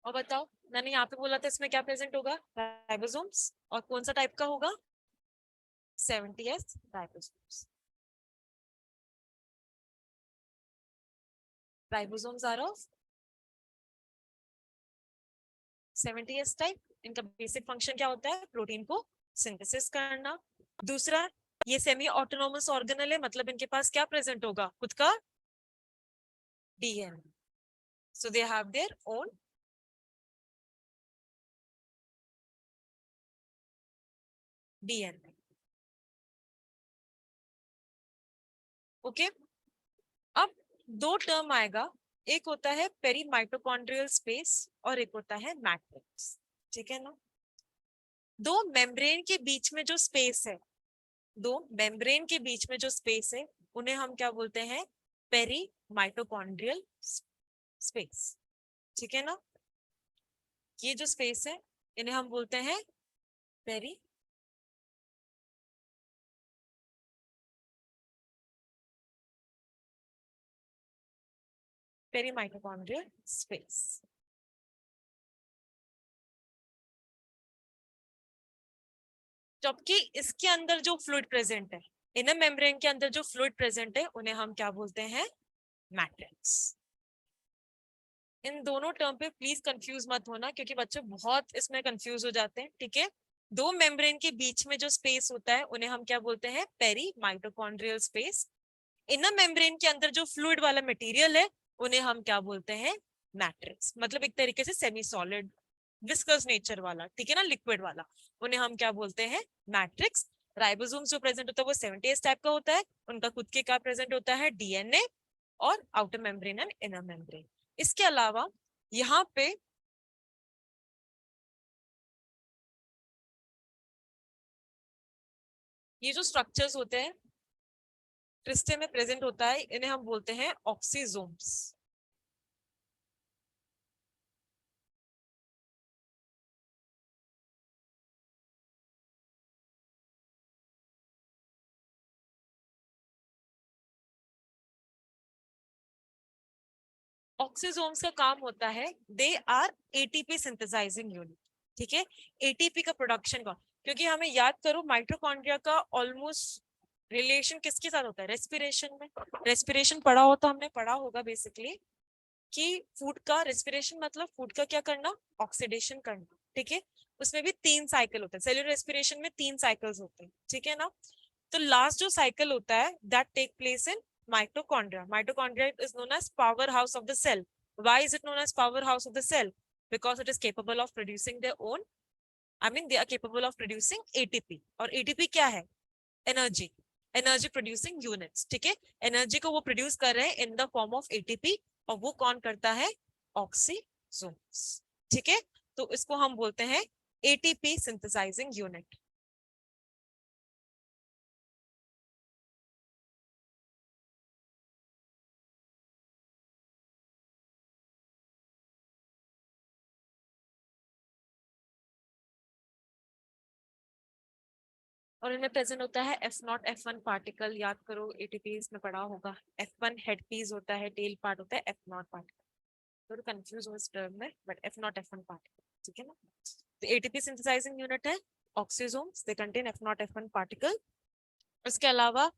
और बताओ, मैंने यहाँ पे बोला था इसमें क्या प्रेजेंट होगा, राइबोसोम्स, और कौन सा टाइप का होगा, 70s ribosomes. Ribosomes are of 70s type. इनका बेसिक फंक्शन क्या होता है, प्रोटीन को सिंथेसिस करना। दूसरा, ये सेमी ऑटोनोमस ऑर्गेनल है, मतलब इनके पास क्या प्रेजेंट होगा, खुद का DNA, so they have their own DNA. Okay, अब दो टर्म आएगा, एक होता है पेरी माइटोकॉन्ड्रियल स्पेस और एक होता है मैट्रिक्स, ठीक है ना। दो मेम्ब्रेन के बीच में जो स्पेस है, दो मेम्ब्रेन के बीच में जो स्पेस है, उन्हें हम क्या बोलते हैं, पेरी माइटोकॉन्ड्रियल स्पेस, ठीक है ना। ये जो स्पेस है, इन्हें हम बोलते हैं पेरी पेरी माइटोकॉन्ड्रियल स्पेस। जबकि इसके अंदर जो फ्लूइड प्रेजेंट है, इनर मेम्ब्रेन के अंदर जो फ्लूइड प्रेजेंट है, उन्हें हम क्या बोलते हैं? मैट्रिक्स। इन दोनों टर्म पे प्लीज कंफ्यूज मत होना, क्योंकि बच्चे बहुत इसमें कंफ्यूज हो जाते हैं, ठीक है। दो मेम्ब्रेन के बीच में जो स्पेस होता है, उन्हें हम क्या बोलते हैं? Peri mitochondrial space. Inner membrane के अंदर जो फ्लूइड वाला मटेरियल है, उन्हें हम क्या बोलते हैं? मैट्रिक्स। मतलब एक तरीके से सेमी सॉलिड विस्कस नेचर वाला, ठीक है ना, लिक्विड वाला, उन्हें हम क्या बोलते हैं? मैट्रिक्स। राइबोसोम जो प्रेजेंट होता है वो 70s टाइप का होता है, उनका खुद के क्या प्रेजेंट होता है? डीएनए और outer membrane and inner membrane. इसके अलावा यहाँ पे ये जो स्ट्रक्चर्स होते हैं क्रिस्टे में प्रेजेंट होता है, इन्हें हम बोलते हैं ऑक्सीजोम्स। ऑक्सीजोम्स का काम होता है, they are ATP synthesising unit, ठीक है। एटीपी का प्रोडक्शन का, क्योंकि हमें याद करो माइटोकॉन्ड्रिया का ऑलमोस्ट रिलेशन किसके साथ होता है? रेस्पिरेशन में। रेस्पिरेशन पढ़ा हो तो हमने पढ़ा होगा बेसिकली कि फूड का रेस्पिरेशन मतलब फूड का क्या करना? ऑक्सीडेशन करना, ठीक है। उसमें भी 3 साइकिल होते हैं, सेलुलर रेस्पिरेशन में 3 साइकिल्स होते हैं, ठीक है ना। तो लास्ट जो साइकिल होता है that take place in mitochondria. Mitochondria is known as powerhouse of the cell. Why is it known as powerhouse of the cell? Because it is capable of producing their own, I mean they are capable of producing ATP. और ATP क्या है? एनर्जी, एनर्जी प्रोड्यूसिंग यूनिट्स, ठीक है। एनर्जी को वो प्रोड्यूस कर रहे हैं in the form of ATP, और वो कौन करता है? ऑक्सीजोम्स, ठीक है। तो इसको हम बोलते हैं एटीपी सिंथेसाइजिंग यूनिट। और इनमें प्रेजेंट होता है F0 F1 पार्टिकल। याद करो एटीपी में पढ़ा होगा, F1 हेड पीस होता है, टेल पार्ट होता है F0 पार्टिकल। थोड़ा कंफ्यूज हो इस टर्म में, बट F0 F1 पार्टिकल, ठीक है ना। तो एटीपी सिंथेसाइजिंग यूनिट है oxysomes, they contain F0 F1 particle. इसके अलावा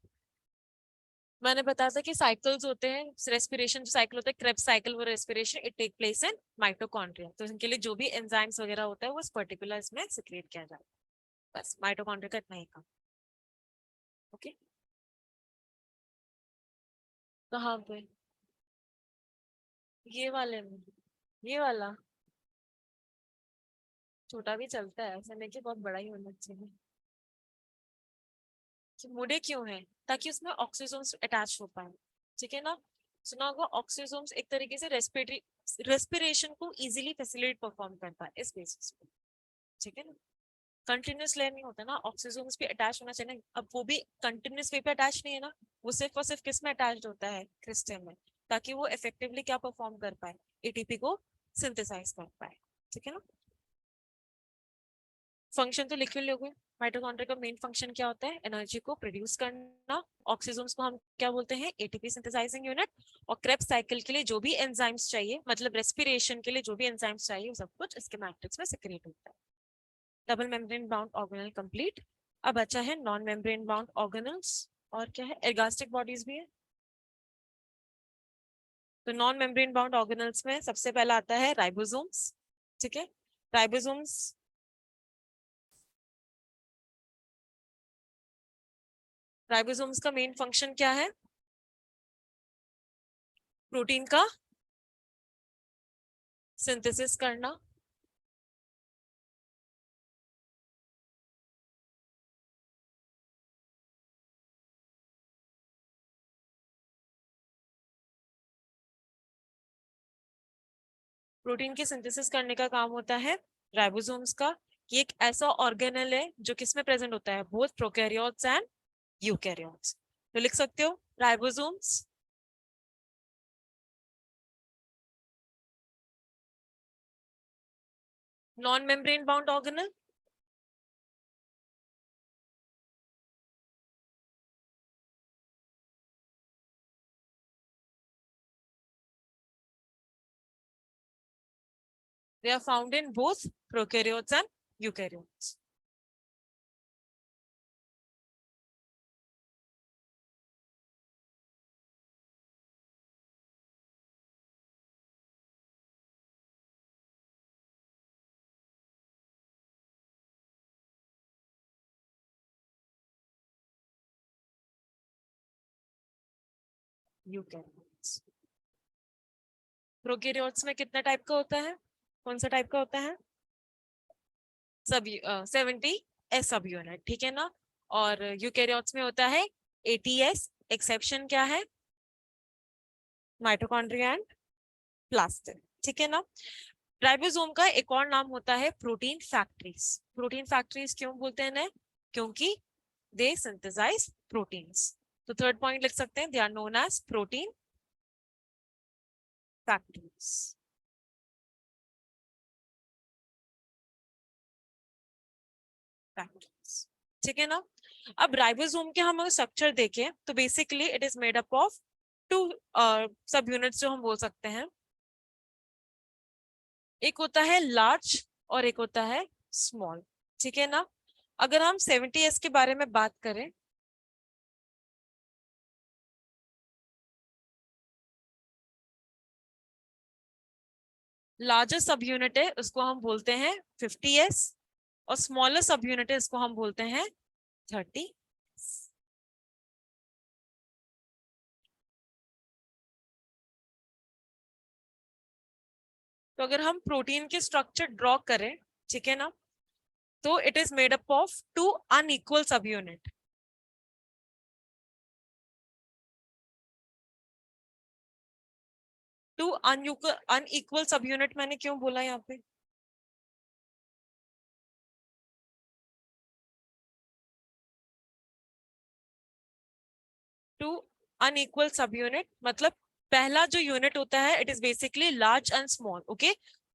मैंने बताया था कि साइकिल्स होते हैं, रेस्पिरेशन जो साइकिल होता है, क्रेब्स साइकिल, वो respiration it take place in mitochondria. तो इनके लिए जो भी एंजाइम्स वगैरह होता है वो इस पर्टिकुलर इसमें सिक्रिएट किया जाता है। बस माइटोकॉन्ड्रिया का इतना ही काम। ओके, कहाँ पे? ये वाले में? ये वाला छोटा भी चलता है, ऐसा नहीं कि बहुत बड़ा ही होना चाहिए। कि मुड़े क्यों है? ताकि उसमें ऑक्सीजोन्स अटैच हो पाए, ठीक है ना। सुना होगा ऑक्सीजोन्स एक तरीके से रेस्पिरेटरी रेस्पिरेशन को इजीली फैसिलिटेट परफॉर्म करता है इस बेसिस पे, ठीक है ना। कंटिन्यूस लेयर नहीं होता ना, ऑक्सीजोन्स भी अटैच होना चाहिए ना। अब वो भी कंटिन्यूस वे पे अटैच नहीं है ना, वो सिर्फ और सिर्फ किस में अटैच होता है? क्रिस्टल में, ताकि वो इफेक्टिवली क्या परफॉर्म कर पाए? एटीपी को सिंथेसाइज कर पाए, ठीक है ना। फंक्शन तो लिख लोगे। माइटोकॉन्ड्रिया का मेन फंक्शन क्या होता है? एनर्जी को प्रोड्यूस करना। ऑक्सीजन्स को हम क्या बोलते हैं? ATP synthesising unit. और क्रेब्स साइकिल के लिए जो भी एंजाइम्स चाहिए, मतलब रेस्पिरेशन के लिए जो भी एंजाइम्स चाहिए, वो सब कुछ इसके मैट्रिक्स में सिक्रेट होता है। Double membrane bound organelle complete. अब अच्छा है नॉन मेम्ब्रेन बाउंड ऑर्गेनल्स। और क्या है? एर्गास्टिक बॉडीज भी है। तो नॉन मेम्ब्रेन बाउंड ऑर्गेनल्स में सबसे पहला आता है राइबोसोम्स, ठीक है। राइबोसोम्स, राइबोसोम्स का मेन फंक्शन क्या है? प्रोटीन का सिंथेसिस करना। प्रोटीन के सिंथेसिस करने का काम होता है राइबोसोम्स का। ये एक ऐसा ऑर्गेनल है जो किसमें प्रेजेंट होता है? Both prokaryotes and eukaryotes. तो लिख सकते हो ribosomes non membrane bound organelle, they are found in both prokaryotes and eukaryotes. Eukaryotes. Prokaryotes में कितना टाइप का होता है, कौन सा टाइप का होता है? सब 70 एस सब यूनिट, ठीक है ना। और यूकैरियोट्स में होता है 80s। एक्सेप्शन क्या है? माइटोकॉन्ड्रिया एंड प्लास्टिड, ठीक है ना। राइबोसोम का एक और नाम होता है प्रोटीन फैक्ट्रीज। प्रोटीन फैक्ट्रीज क्यों बोलते हैं ना? क्योंकि दे सिंथेसाइज प्रोटीन्स। तो थर्ड पॉइंट लिख सकते हैं, they are known as protein factories. Factories, ठीक है ना। अब राइबोसोम के हम स्ट्रक्चर देखें तो basically it is made up of two sub units जो हम बोल सकते हैं। एक होता है लार्ज और एक होता है स्मॉल, ठीक है ना। अगर हम 70s के बारे में बात करें, लार्जर सब यूनिट है उसको हम बोलते हैं 50s, और स्मॉलर सब यूनिट है इसको हम बोलते हैं 30। तो अगर हम प्रोटीन के स्ट्रक्चर ड्रॉ करें, ठीक है ना, तो it is made up of two unequal sub unit. Two unequal sub unit मैंने क्यों बोला यहाँ पे? टू अनइक्वल सब यूनिट मतलब पहला जो यूनिट होता है it is basically large and small, okay.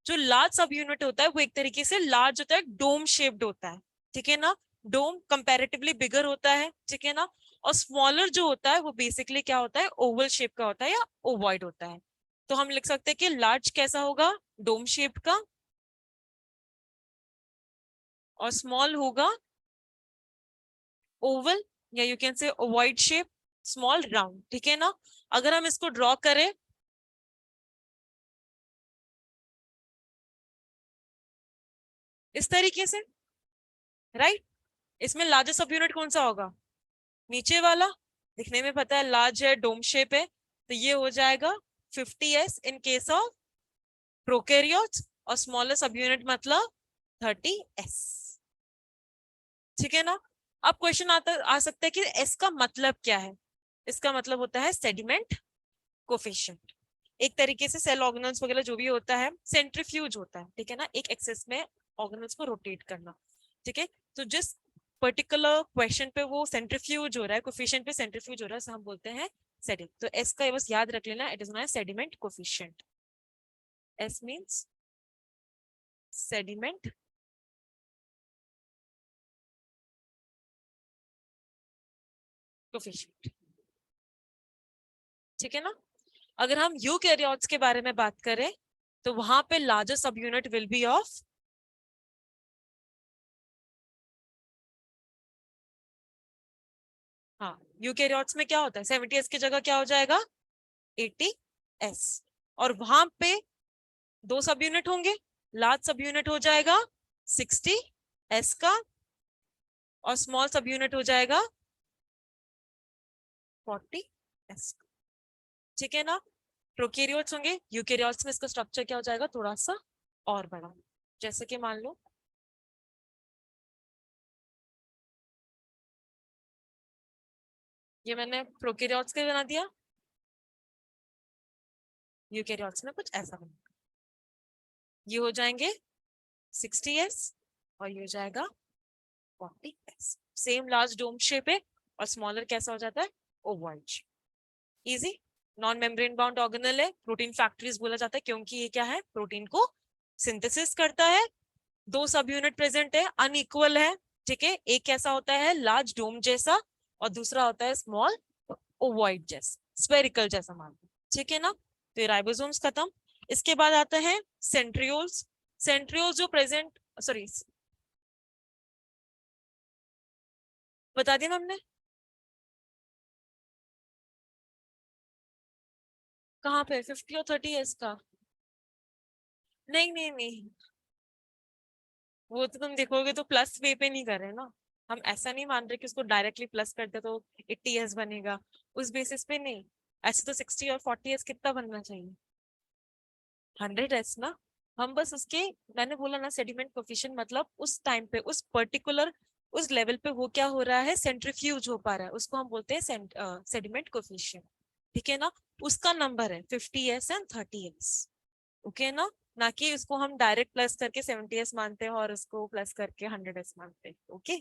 जो लार्ज सब यूनिट होता है वो एक तरीके से लार्ज होता है, डोम शेप्ड होता है, ठीक है ना। डोम कंपैरेटिवली बिगर होता है, ठीक है ना। और स्मॉलर जो होता है वो बेसिकली क्या होता है, ओवल शेप का होता है या ओवॉइड होता है। तो हम लिख सकते हैं कि लार्ज कैसा होगा, डोम शेप का, और स्मॉल होगा ओवल या यू कैन से ओवॉइड शेप, स्मॉल राउंड, ठीक है ना। अगर हम इसको ड्रॉ करें इस तरीके से, राइट, इसमें लार्जेस्ट सब यूनिट कौन सा होगा, नीचे वाला। दिखने में पता है लार्ज है, डोम शेप है, तो ये हो जाएगा 50s in case of prokaryotes, और स्मॉलर सब यूनिट मतलब 30s, ठीक है ना। अब क्वेश्चन आ सकता है कि एस का मतलब क्या है। इसका मतलब होता है सेडिमेंट कोफिशिएंट। एक तरीके से सेल ऑर्गेनल्स वगैरह जो भी होता है सेंट्रीफ्यूज होता है, ठीक है ना, एक एक्सेस में ऑर्गेनल्स को रोटेट करना, ठीक है। तो जिस पर्टिकुलर क्वेश्चन पे वो सेंट्रीफ्यूज हो रहा है, कोफिशिएंट पे सेंट्रीफ्यूज हो रहा है, तो हम बोलते हैं सेडिम। तो एस का बस याद रख लेना, it is not sediment coefficient. S means sediment coefficient, ठीक है ना। अगर हम यूकैरियोट्स के बारे में बात करें तो वहां पे लार्जर सब यूनिट विल बी ऑफ, हाँ, यूकैरियोट्स में क्या होता है 70s की जगह क्या हो जाएगा 80s, और वहां पे दो सब यूनिट होंगे, लार्ज सब यूनिट हो जाएगा 60s का, और स्मॉल सब यूनिट हो जाएगा 40s का, ठीक है ना। प्रोकैरियोट्स होंगे, यूकैरियोट्स में इसका स्ट्रक्चर क्या हो जाएगा, थोड़ा सा और बड़ा। जैसे कि मान लो ये मैंने प्रोकैरियोट्स के बना दिया, यूकैरियोट्स में कुछ ऐसा बना, ये हो जाएंगे 60s और ये हो जाएगा 40s। Same large dome shape है, और स्मॉलर कैसा हो जाता है, ovoid. Easy. Non membrane bound organelle है, प्रोटीन फैक्ट्रीज बोला जाता है क्योंकि ये क्या है, प्रोटीन को सिंथेसिस करता है। दो सब यूनिट प्रेजेंट है, अनइक्वल है, ठीक है। एक कैसा होता है, लार्ज डोम जैसा, और दूसरा होता है स्मॉल ओवॉइड जैसा, स्फेरिकल जैसा मान लो, ठीक है ना। तो राइबोसोम्स खत्म। इसके बाद आता है सेंट्रियोल्स। सेंट्रियोल्स जो प्रेजेंट, सॉरी बता दिया हमने, कहाँ पे 50 और 30s का? नहीं नहीं नहीं, वो तो तुम देखोगे तो प्लस वे पे नहीं कर रहे ना। हम ऐसा नहीं मान रहे कि उसको डायरेक्टली प्लस कर दे तो 80s बनेगा, उस बेसिस पे नहीं। ऐसे तो 60 और 40s कितना बनना चाहिए, 100s ना। हम बस उसके, मैंने बोला ना सेडिमेंट कोफिशिएंट मतलब उस टाइम पे उस पर्टिकुलर उस लेवल पे वो क्या हो रहा है, सेंट्रीफ्यूज हो पा रहा है, उसको हम बोलते हैं सेडिमेंट कोफिशिएंट। ठीक है ना, उसका नंबर है 50s एंड 30s। ओके ना, ना कि उसको हम डायरेक्ट प्लस करके 70s मानते हैं और उसको प्लस करके 100s मानते हैं। Okay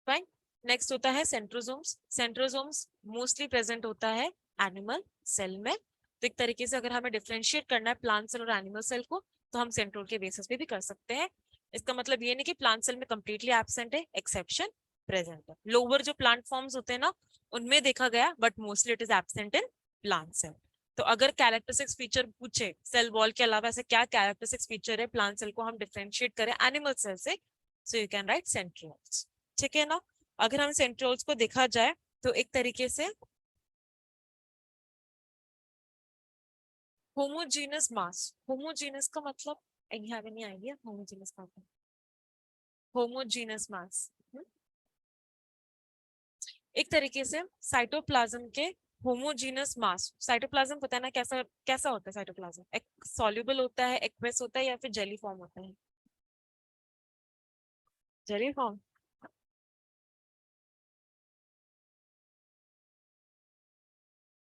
fine. नेक्स्ट होता है सेंट्रोसोम्स। सेंट्रोसोम्स मोस्टली प्रेजेंट होता है एनिमल सेल में। तो एक तरीके से अगर हमें डिफरेंशिएट करना है प्लांट सेल और एनिमल सेल को, तो हम सेंट्रोल के बेसिस पे भी कर सकते हैं। इसका मतलब ये नहीं कि प्लांट सेल में कंप्लीटली एब्सेंट है, एक्सेप्शन प्रेजेंट है। लोअर जो प्लांट फॉर्म्स होते हैं ना, उनमें देखा गया, but mostly it is absent in plant cell. तो अगर कैरेक्टरिस्टिक्स फीचर पूछे सेल वॉल के अलावा ऐसे क्या कैरेक्टरिस्टिक्स फीचर है प्लांट सेल को हम डिफरेंशिएट करें एनिमल सेल से, so you can write centrioles. ठीक है ना। अगर हम सेंट्रोल्स को देखा जाए तो एक तरीके से होमोजीनस मास। होमोजीनस का मतलब, I have any idea homogeneous का मतलब? होमोजीनस मास एक तरीके से साइटोप्लाज्म के होमोजीनस मास। साइटोप्लाज्म पता है ना कैसा कैसा होता है साइटोप्लाज्म, एक सॉल्युबल होता है, एक्वेस होता है, या फिर जेली फॉर्म होता है? Jelly form.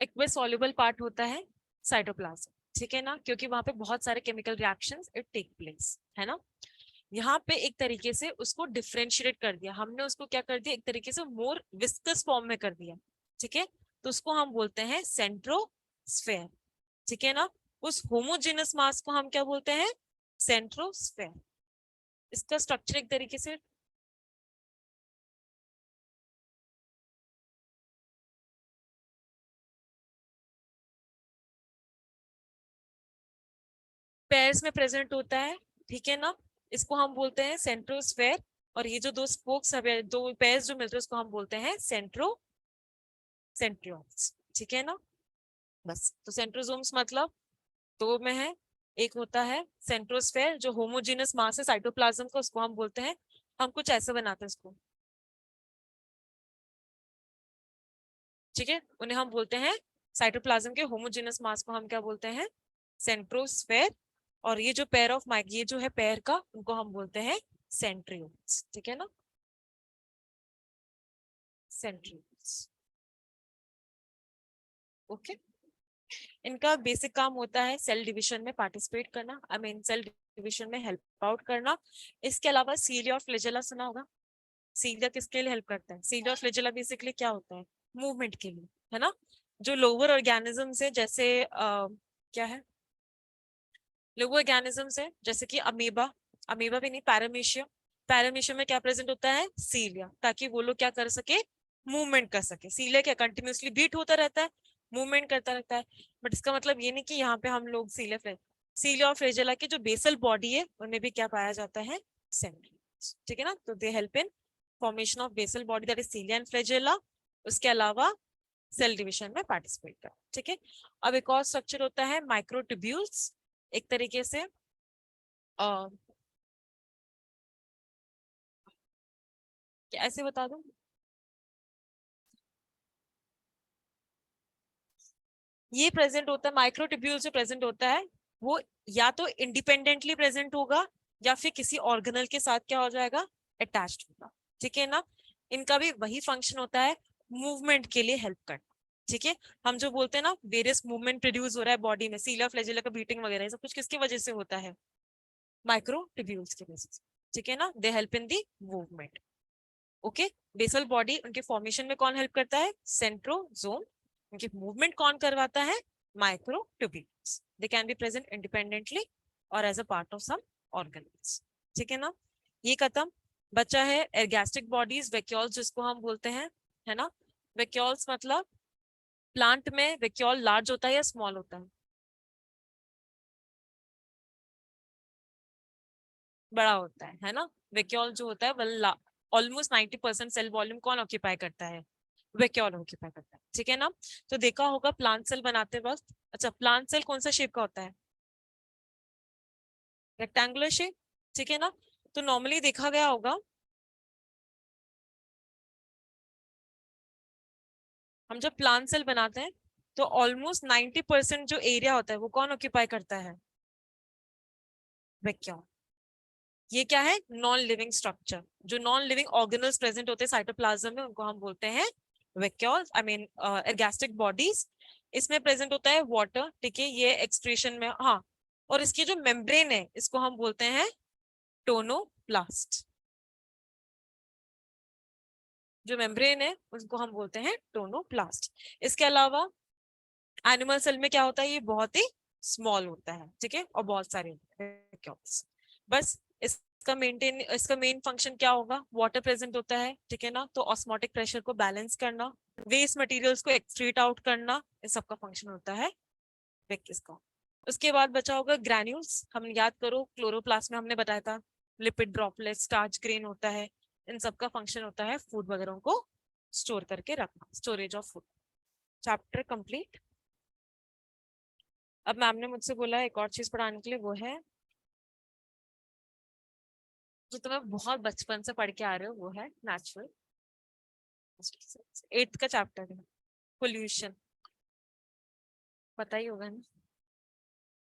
Aqueous soluble part होता है साइटोप्लाज्म। ठीक है ना, क्योंकि वहां पे बहुत सारे chemical reactions it take place है ना। यहाँ पे एक तरीके से उसको डिफ्रेंशिएट कर दिया हमने, उसको क्या कर दिया, एक तरीके से मोर विस्कस फॉर्म में कर दिया। ठीक है, तो उसको हम बोलते हैं सेंट्रोस्फेयर। ठीक है ना, उस होमोजेनस मास को हम क्या बोलते हैं, सेंट्रोस्फेयर। इसका स्ट्रक्चर एक तरीके से पेयर्स में प्रेजेंट होता है। ठीक है ना, इसको हम बोलते हैं सेंट्रोस्फेयर। और ये जो दो स्पोक्स है, दो पेयर्स जो मिलते हैं, उसको हम बोलते हैं सेंट्रियोल्स। ठीक है ना। बस, तो सेंट्रोसोम्स मतलब दो में है। एक होता है सेंट्रोस्फेयर जो होमोजेनस मास है साइटोप्लाज्म का, उसको हम बोलते हैं, हम कुछ ऐसे बनाते हैं इसको। ठीक है, उन्हें हम बोलते हैं साइटोप्लाज्म के होमोजेनस मास को हम क्या बोलते हैं, सेंट्रोस्फेयर। और ये जो पेयर ऑफ माइक, ये जो है पेयर का, उनको हम बोलते हैं सेंट्रियोल्स। ठीक है ना, सेंट्रियोल्स। ओके, इनका बेसिक काम होता है सेल डिवीजन में पार्टिसिपेट करना, आई मीन सेल डिवीजन में हेल्प आउट करना। इसके अलावा सीलिया और फ्लैजेला सुना होगा। सीलिया किसके लिए हेल्प करता है, सीलिया और फ्लैजेला बेसिकली क्या होता है, मूवमेंट के लिए है ना। जो लोअर ऑर्गेनिज्म है जैसे क्या है, लोअर ऑर्गेनिज्म है जैसे कि अमीबा, अमीबा भी नहीं, पैरामीशियम। पैरामीशियम में क्या प्रेजेंट होता है, सीलिया, ताकि वो लोग क्या कर सके, मूवमेंट कर सके। सीलिया क्या कंटिन्यूसली बीट होता रहता है, मूवमेंट करता रहता है। बट इसका मतलब ये नहीं कि यहाँ पे हम लोग सीलिया और फ्लैजेला की जो बेसल बॉडी है उनमें भी क्या पाया जाता है, सेंट्रियोल्स। ठीक है ना, तो they help in formation of basal body that is cilia and flagella. उसके अलावा सेल डिविजन में पार्टिसिपेट कर। ठीक है, अब एक और स्ट्रक्चर होता है माइक्रोट्यूब्यूल्स। एक तरीके से ऐसे बता दूं, ये प्रेजेंट होता है, माइक्रोट्यूब्यूल जो प्रेजेंट होता है वो या तो इंडिपेंडेंटली प्रेजेंट होगा या फिर किसी ऑर्गेनल के साथ क्या हो जाएगा, अटैच्ड होगा। ठीक है ना, इनका भी वही फंक्शन होता है, मूवमेंट के लिए हेल्प करना। ठीक है, हम जो बोलते हैं ना वेरियस मूवमेंट प्रोड्यूस हो रहा है बॉडी में, सीलिया फ्लैजिला का बीटिंग वगैरह, सब कुछ किसकी वजह से होता है, माइक्रोट्यूब्यूल्स की वजह से। ठीक है ना, they help in the movement. Okay, basal body उनके फॉर्मेशन में कौन हेल्प करता है, सेंट्रोजोम। उनकी मूवमेंट कौन करवाता है, microtubules. They can be present independently और as a part of some organs. ठीक है ना, ये खत्म। बचा है एर्गैस्टिक बॉडीज, वैक्यूल्स जिसको हम बोलते हैं, है ना। वैक्यूल्स मतलब प्लांट में वैक्यूल लार्ज होता है या स्मॉल होता है, बड़ा होता है ना। वैक्यूल जो होता है वह ऑलमोस्ट 90% सेल वॉल्यूम कौन ऑक्यूपाई करता है, वैक्यूल ऑक्यूपाई करता है। ठीक है ना, तो देखा होगा प्लांट सेल बनाते वक्त, अच्छा प्लांट सेल कौन सा शेप का होता है, रेक्टेंगुलर शेप। ठीक है ना, तो नॉर्मली देखा गया होगा हम जब प्लांट सेल बनाते हैं तो ऑलमोस्ट 90% जो एरिया होता है वो कौन ऑक्यूपाई करता है? वैक्यूम। ये क्या है? Non living structure. जो नॉन लिविंग ऑर्गेनल्स प्रेजेंट होते हैं साइटोप्लाज्म में उनको हम बोलते हैं वैक्यूल्स, आई मीन एर्गैस्टिक बॉडीज। इसमें प्रेजेंट होता है वाटर, ठीक है, ये एक्सक्रीशन में, हाँ। और इसकी जो मेम्ब्रेन है इसको हम बोलते हैं टोनोप्लास्ट। जो मेम्ब्रेन है उसको हम बोलते हैं टोनोप्लास्ट। इसके अलावा एनिमल सेल में क्या होता है? ये बहुत ही स्मॉल होता है, ठीक है, और बहुत सारे vacuoles। बस इसका मेन फंक्शन क्या होगा? वाटर प्रेजेंट होता है, ठीक है ना, तो ऑस्मोटिक प्रेशर को बैलेंस करना, वेस्ट मटेरियल्स को एक्सट्रीट आउट करना, इस सब का फंक्शन होता है इसका। उसके बाद बचा होगा ग्रैन्यूल्स। हम याद करो क्लोरोप्लास्ट में हमने बताया था लिपिड ड्रॉपलेट, स्टार्च ग्रेन होता है। इन सब का फंक्शन होता है फूड वगैरह को स्टोर करके रखना, storage of food. Chapter complete. अब मैम ने मुझसे बोला है एक और चीज पढ़ाने के लिए, वो है जो तुम्हें बहुत बचपन से पढ़ के आ रहे हो, वो है नेचुरल। 8th का चैप्टर है पोल्यूशन। पता ही होगा ना?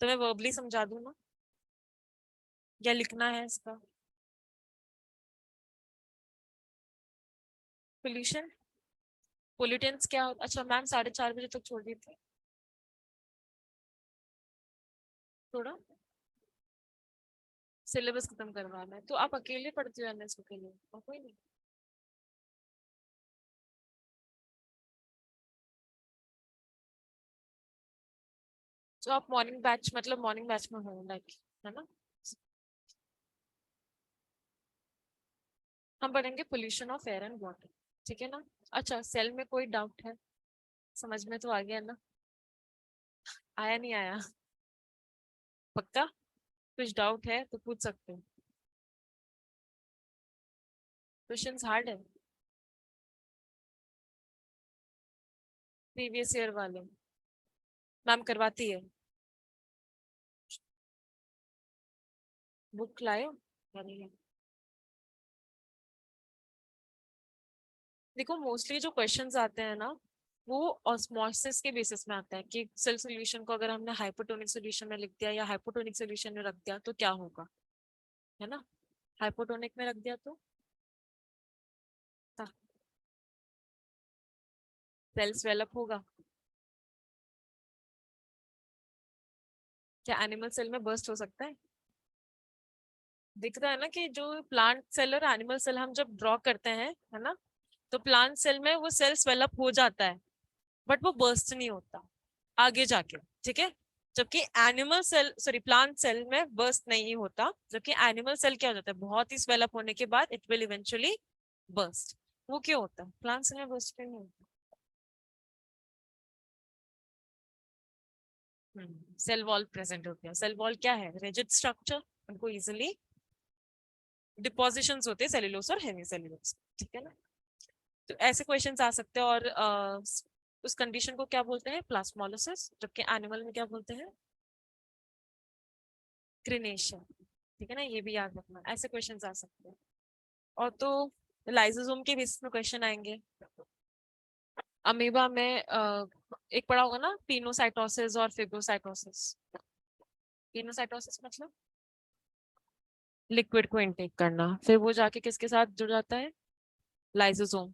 तुम्हें वर्बली समझा दूं ना, या लिखना है इसका? पोल्यूशन, पोल्यूटेंट्स क्या होता? अच्छा मैम 4:30 बजे तक छोड़ दी थी थोड़ा सिलेबस खत्म करवाना है, तो आप अकेले पढ़ते हो एनएस के लिए और कोई नहीं? तो आप मॉर्निंग बैच, मतलब मॉर्निंग बैच में हो लाइक, है ना? हम पढ़ेंगे pollution of air and water, ठीक है ना? अच्छा सेल में कोई डाउट है? समझ में तो आ गया ना? आया नहीं आया? पक्का? कुछ डाउट है तो पूछ सकते हो। क्वेश्चंस हार्ड है? प्रीवियस ईयर वाले मैम करवाती है? बुक लाए हो? नहीं है। देखो मोस्टली जो क्वेश्चंस आते हैं ना वो ऑस्मोसिस के बेसिस में आता है कि सेल सॉल्यूशन को अगर हमने हाइपोटोनिक सॉल्यूशन में लिख दिया या हाइपोटोनिक सॉल्यूशन में रख दिया तो क्या होगा, है ना? हाइपोटोनिक में रख दिया तो सेल डेवलप होगा। क्या एनिमल सेल में बर्स्ट हो सकता है? दिख रहा है ना कि जो प्लांट सेल और एनिमल सेल हम जब ड्रॉ करते हैं, है ना, तो प्लांट सेल में वो सेल डेवलप हो जाता है बट वो बर्स्ट नहीं होता आगे जाके, ठीक है। जबकि animal cell, sorry, plant cell में बर्स्ट नहीं होता, जबकि एनिमल सेल क्या हो जाता है, बहुत ही डेवलप होने के बाद इट विल इवेंचुअली बर्स्ट। वो क्यों होता है? प्लांट सेल में बर्स्ट नहीं होता। सेल वॉल प्रेजेंट होते हैं। सेल वॉल क्या है? रिजिड स्ट्रक्चर, उनको इजिली डिपोजिशंस होते हैं सेल्यूलोज और हेमी सेल्यूलोज, ठीक है ना? तो ऐसे क्वेश्चंस आ सकते हैं। और उस कंडीशन को क्या बोलते हैं? प्लास्मोलिसिस। जबकि एनिमल में क्या बोलते हैं? क्रिनेशन, ठीक है ना, ये भी याद रखना, ऐसे क्वेश्चंस आ सकते हैं। और तो लाइसोसोम के बेसिस में क्वेश्चन आएंगे। अमीबा में एक पढ़ा होगा ना, पिनोसाइटोसिस और फिब्रोसाइटोसिस। पिनोसाइटोसिस मतलब लिक्विड को इनटेक करना, फिर वो जाके किसके साथ जुड़ जाता है? लाइसोसोम।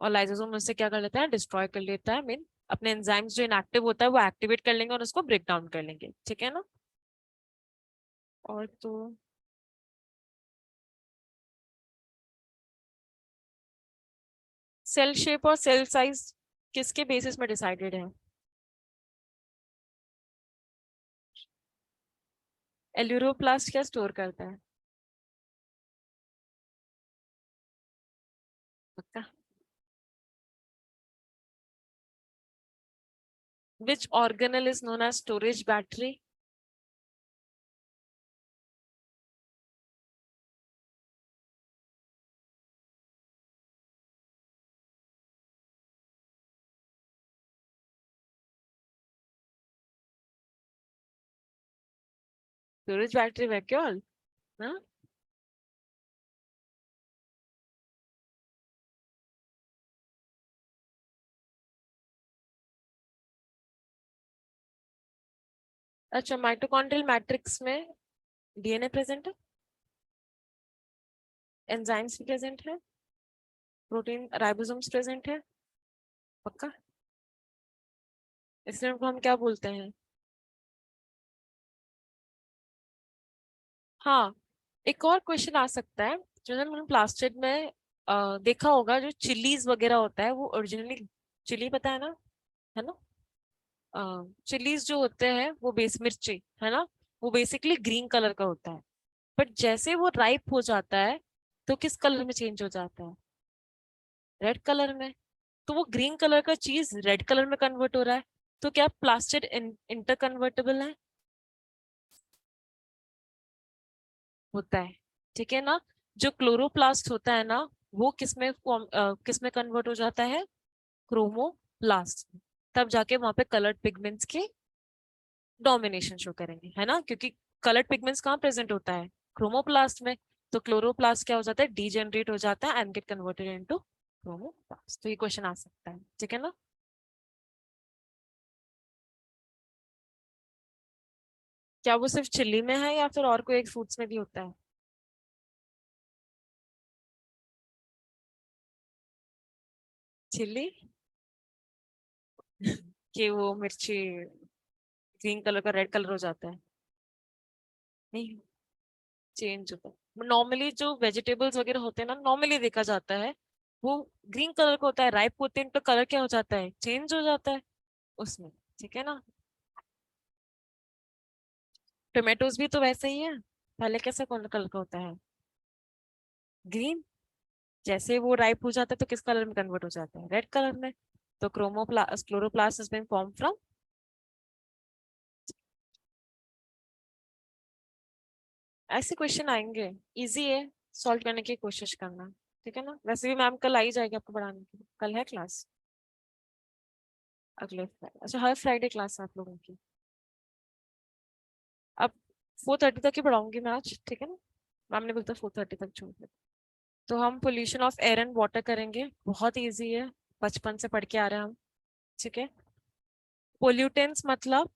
और लाइसोसोम उससे क्या कर लेता है? डिस्ट्रॉय कर लेता है, मीन अपने एंजाइम्स जो इनएक्टिव होता है वो एक्टिवेट कर लेंगे और उसको ब्रेक डाउन कर लेंगे, ठीक है ना? और तो सेल शेप और सेल साइज किसके बेसिस में डिसाइडेड है? एल्यूरोप्लास्ट क्या स्टोर करता है? पक्का? Which organelle is known as storage battery? Storage battery vacuole, ना? अच्छा, माइटोकॉन्ड्रियल मैट्रिक्स में डीएनए प्रेजेंट है, एंजाइम्स भी प्रेजेंट है, प्रोटीन राइबोसोम्स प्रेजेंट है, पक्का? इसलिए उनको हम क्या बोलते हैं? हाँ, एक और क्वेश्चन आ सकता है जो ना मैंने प्लास्टिड में देखा होगा, जो चिलीज वगैरह होता है वो ओरिजिनली, चिली पता है ना? चिलीज जो होते हैं वो बेस मिर्ची है ना, वो बेसिकली ग्रीन कलर का होता है, बट जैसे वो राइप हो जाता है तो किस कलर में चेंज हो जाता है? रेड कलर में। तो वो ग्रीन कलर का चीज रेड कलर में कन्वर्ट हो रहा है, तो क्या प्लास्टिड इंटर कन्वर्टेबल है? होता है, ठीक है ना। जो क्लोरोप्लास्ट होता है ना, वो किस में कन्वर्ट हो जाता है? क्रोमोप्लास्ट। तब जाके वहां पे कलर्ड पिगमेंट्स के डोमिनेशन शो करेंगे, है ना, क्योंकि कलर्ड पिगमेंट्स कहाँ प्रेजेंट होता है? क्रोमोप्लास्ट में। तो क्लोरोप्लास्ट क्या हो जाता है? डीजेनरेट हो जाता है and get converted into chromoplast. तो ये क्वेश्चन आ सकता है, ठीक है ना। क्या वो सिर्फ चिल्ली में है या फिर और कोई एक फ्रूट्स में भी होता है? चिल्ली कि वो मिर्ची ग्रीन कलर का रेड कलर हो जाता है? नहीं, चेंज होता है नॉर्मली। जो वेजिटेबल्स वगैरह होते हैं ना, नॉर्मली देखा जाता है वो ग्रीन कलर का होता है, राइप होते हैं तो कलर क्या हो जाता है? चेंज हो जाता है उसमें, ठीक है ना। टोमेटोज भी तो वैसे ही है, पहले कैसा कौन कलर का होता है? ग्रीन। जैसे वो राइप हो जाता है तो किस कलर में कन्वर्ट हो जाता है? रेड कलर में। तो chromoplast chloroplast has been formed from। ऐसे क्वेश्चन आएंगे, इजी है, सॉल्व करने की कोशिश करना, ठीक है ना। वैसे भी मैम कल आ ही जाएगी आपको पढ़ाने के लिए, कल है क्लास, अगले फ्राइडे। अच्छा, हर फ्राइडे क्लास है आप लोगों की? अब 4:30 तक ही पढ़ाऊंगी मैं आज, ठीक है ना। मैम ने बोलता 4:30 तक छोड़ दे। तो हम pollution of air and water करेंगे, बहुत इजी है, बचपन से पढ़ के आ रहे हैं हम, ठीक है। पोल्यूटेंट्स मतलब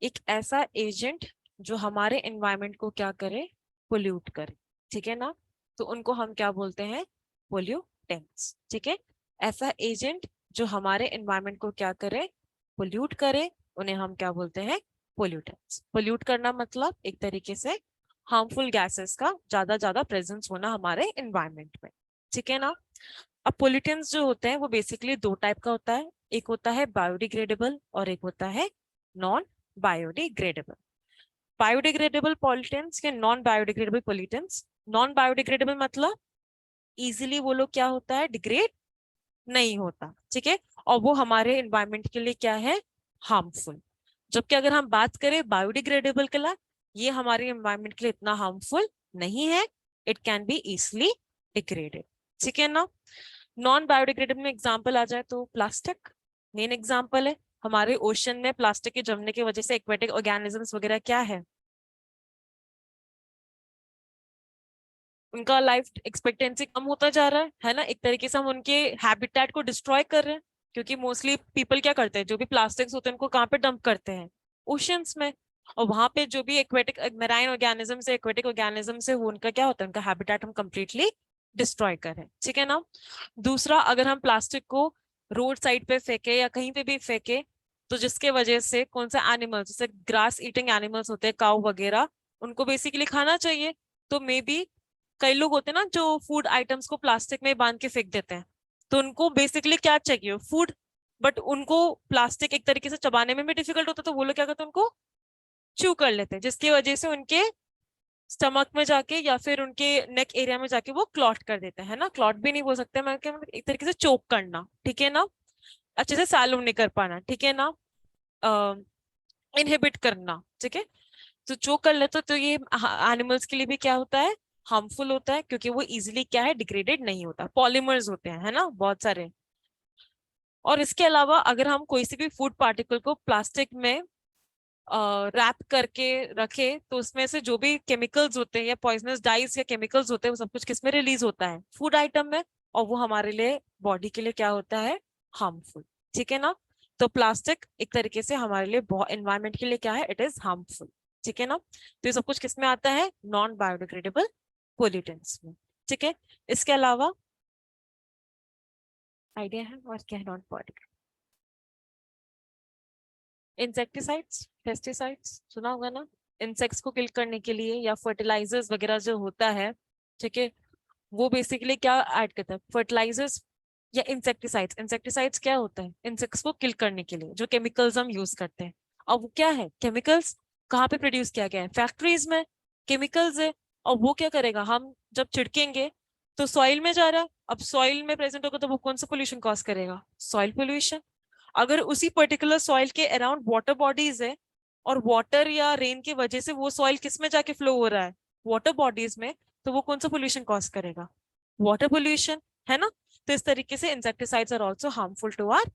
एक ऐसा एजेंट जो हमारे एनवायरनमेंट को क्या करे? पोल्यूट करे, ठीक है ना। तो उनको हम क्या बोलते हैं? पोल्यूटेंट्स, ठीक है। ऐसा एजेंट जो हमारे एनवायरनमेंट को क्या करे? पोल्यूट करे, उन्हें हम क्या बोलते हैं? पोल्यूटेंट्स। पोल्यूट करना मतलब एक तरीके से हार्मफुल गैसेस का ज्यादा ज्यादा प्रेजेंस होना हमारे एनवायरनमेंट में, ठीक है ना। अब पोल्यूटेंट्स जो होते हैं वो बेसिकली दो टाइप का होता है, एक होता है बायोडिग्रेडेबल और एक होता है नॉन बायोडिग्रेडेबल। बायोडिग्रेडेबल पॉल्यूटेंट्स या non biodegradable pollutants. Non biodegradable मतलब इजीली वो लोग क्या होता है? डिग्रेड नहीं होता, ठीक है। और वो हमारे एनवायरमेंट के लिए क्या है? हार्मफुल। जबकि अगर हम बात करें बायोडिग्रेडेबल के लिए, ये हमारे एनवायरमेंट के लिए इतना हार्मफुल नहीं है, it can be easily degraded, ठीक है ना। नॉन बायोडिग्रेडेबल में एग्जांपल आ जाए तो प्लास्टिक मेन एग्जांपल है। हमारे ओशन में प्लास्टिक के जमने की वजह से एक्वेटिक ऑर्गेनिजम्स वगैरह क्या है? उनका लाइफ एक्सपेक्टेंसी कम होता जा रहा है ना। एक तरीके से हम उनके हैबिटेट को डिस्ट्रॉय कर रहे हैं, क्योंकि मोस्टली पीपल क्या करते हैं, जो भी प्लास्टिक्स होते हैं उनको कहाँ पे डंप करते हैं? ओशंस में। और वहां पे जो भी एक्वेटिक मेराइन ऑर्गेनिज्म से एक्वेटिक ऑर्गेनिज्म से वो उनका क्या होता है? उनका हैबिटेट हम कंप्लीटली डिस्ट्रॉय कर रहे हैं, ठीक है ना। दूसरा, अगर हम प्लास्टिक को रोड साइड पे फेंके या कहीं पे भी फेंके, तो जिसके वजह से कौन सा एनिमल्स, जैसे ग्रास ईटिंग एनिमल्स होते हैं, काऊ वगैरह, उनको बेसिकली खाना चाहिए। तो मे बी कई लोग होते हैं ना जो फूड आइटम्स को प्लास्टिक में बांध के फेंक देते हैं, तो उनको बेसिकली क्या चाहिए? फूड। बट उनको प्लास्टिक एक तरीके से चबाने में भी डिफिकल्ट होता है, तो वो लोग क्या करते हैं? उनको च्यू कर लेते हैं, जिसकी वजह से उनके स्टमक में जाके या फिर उनके नेक एरिया में जाके वो क्लॉट कर देते हैं, है ना। क्लॉट भी नहीं बोल सकते, मैं क्या, मतलब एक तरीके से चोक करना, ठीक है ना। अच्छे से सैलूम नहीं कर पाना, ठीक है ना। इनहिबिट करना, ठीक है। तो जो कर लेते तो ये एनिमल्स के लिए भी क्या होता है? हार्मफुल होता है, क्योंकि वो इजिली क्या है? डिग्रेडेड नहीं होता, पॉलीमर्स होते हैं, है ना, बहुत सारे। और इसके अलावा अगर हम कोई सी भी फूड पार्टिकल को प्लास्टिक में रैप करके रखे, तो उसमें से जो भी केमिकल्स होते हैं या पॉइजनस डाइज या केमिकल्स होते हैं, वो सब कुछ किसमें रिलीज होता है? फूड आइटम में। और वो हमारे लिए, बॉडी के लिए क्या होता है? हार्मफुल, ठीक है ना। तो प्लास्टिक एक तरीके से हमारे लिए बहुत एनवायरमेंट के लिए क्या है, इट इज हार्मफुल, ठीक है ना। तो ये सब कुछ किस में आता है, नॉन बायोडिग्रेडेबल पोल्यूटेंट्स में, ठीक है। इसके अलावा आइडिया है और क्या है नॉन बायोडिग्रेडेबल, इंसेक्टिसाइड्स, पेस्टिसाइड्स सुना होगा ना, इंसेक्ट्स को किल करने के लिए, या फर्टिलाइजर्स वगैरह जो होता है, ठीक है, वो बेसिकली क्या ऐड करता है, फर्टिलाइजर्स या इंसेक्टिसाइड्स। इंसेक्टिसाइड्स क्या होता है, इंसेक्ट्स को किल करने के लिए जो केमिकल्स हम यूज करते हैं। अब वो क्या है, केमिकल्स कहाँ पे प्रोड्यूस किया गया है, फैक्ट्रीज में केमिकल्स है। और वो क्या करेगा, हम जब छिड़केंगे तो सॉइल में जा रहा है, अब सॉइल में प्रेजेंट होगा तो वो कौन सा पोल्यूशन कॉज करेगा, सॉइल पोल्यूशन। अगर उसी पर्टिकुलर सॉइल के अराउंड वाटर बॉडीज है, और वाटर या रेन की वजह से वो सॉइल किस में जाके फ्लो हो रहा है, वाटर बॉडीज में, तो वो कौन सा पोल्यूशन कॉज करेगा, वाटर पोल्यूशन, है ना। तो इस तरीके से insecticides are also harmful to our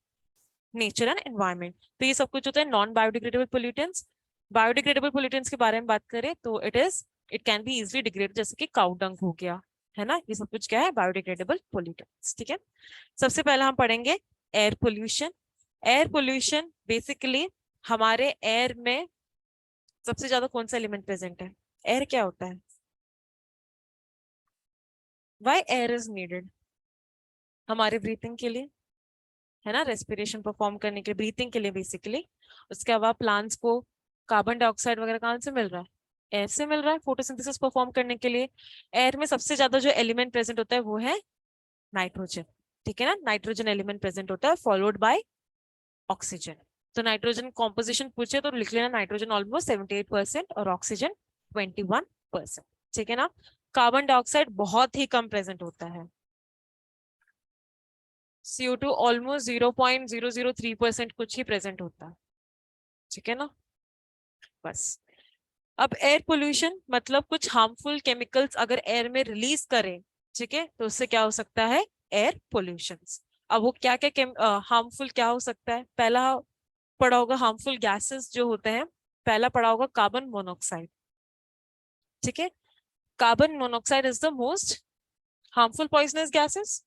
nature and environment. तो ये सब कुछ होता है non biodegradable pollutants. Biodegradable pollutants के बारे में बात करें तो it can be easily degrade, जैसे कि काउ डंग हो गया, है ना। ये सब कुछ क्या है, बायोडिग्रेडेबल पोल्यूटेंट्स, ठीक है। सबसे पहले हम पढ़ेंगे air pollution. Air pollution basically हमारे एयर में सबसे ज्यादा कौन सा एलिमेंट प्रेजेंट है, एयर क्या होता है, व्हाई एयर इज नीडेड, हमारे ब्रीथिंग के लिए, है ना, रेस्पिरेशन परफॉर्म करने के लिए, ब्रीथिंग के लिए बेसिकली। उसके अलावा प्लांट्स को कार्बन डाइऑक्साइड वगैरह कहाँ से मिल रहा है, एयर से मिल रहा है, फोटोसिंथेसिस परफॉर्म करने के लिए। एयर में सबसे ज्यादा जो एलिमेंट प्रेजेंट होता है वो है नाइट्रोजन, ठीक है ना, नाइट्रोजन एलिमेंट प्रेजेंट होता है, फॉलोड बाय ऑक्सीजन। तो नाइट्रोजन कॉम्पोजिशन पूछे तो लिख लेना, नाइट्रोजन ऑलमोस्ट 78% और ऑक्सीजन 21%, ठीक है ना। कार्बन डाइऑक्साइड बहुत ही कम प्रेजेंट होता है, CO2 ऑलमोस्ट 0.003% कुछ ही प्रेजेंट होता है, ठीक है ना। बस अब एयर पोल्यूशन मतलब कुछ हार्मफुल केमिकल्स अगर एयर में रिलीज करें, ठीक है, तो उससे क्या हो सकता है, एयर पोल्यूशन। अब वो क्या क्या हार्मफुल क्या हो सकता है, पहला पढ़ा होगा हार्मफुल गैसेस जो होते हैं, पहला पढ़ा होगा कार्बन मोनोऑक्साइड, ठीक है। Carbon monoxide is the most harmful poisonous gases.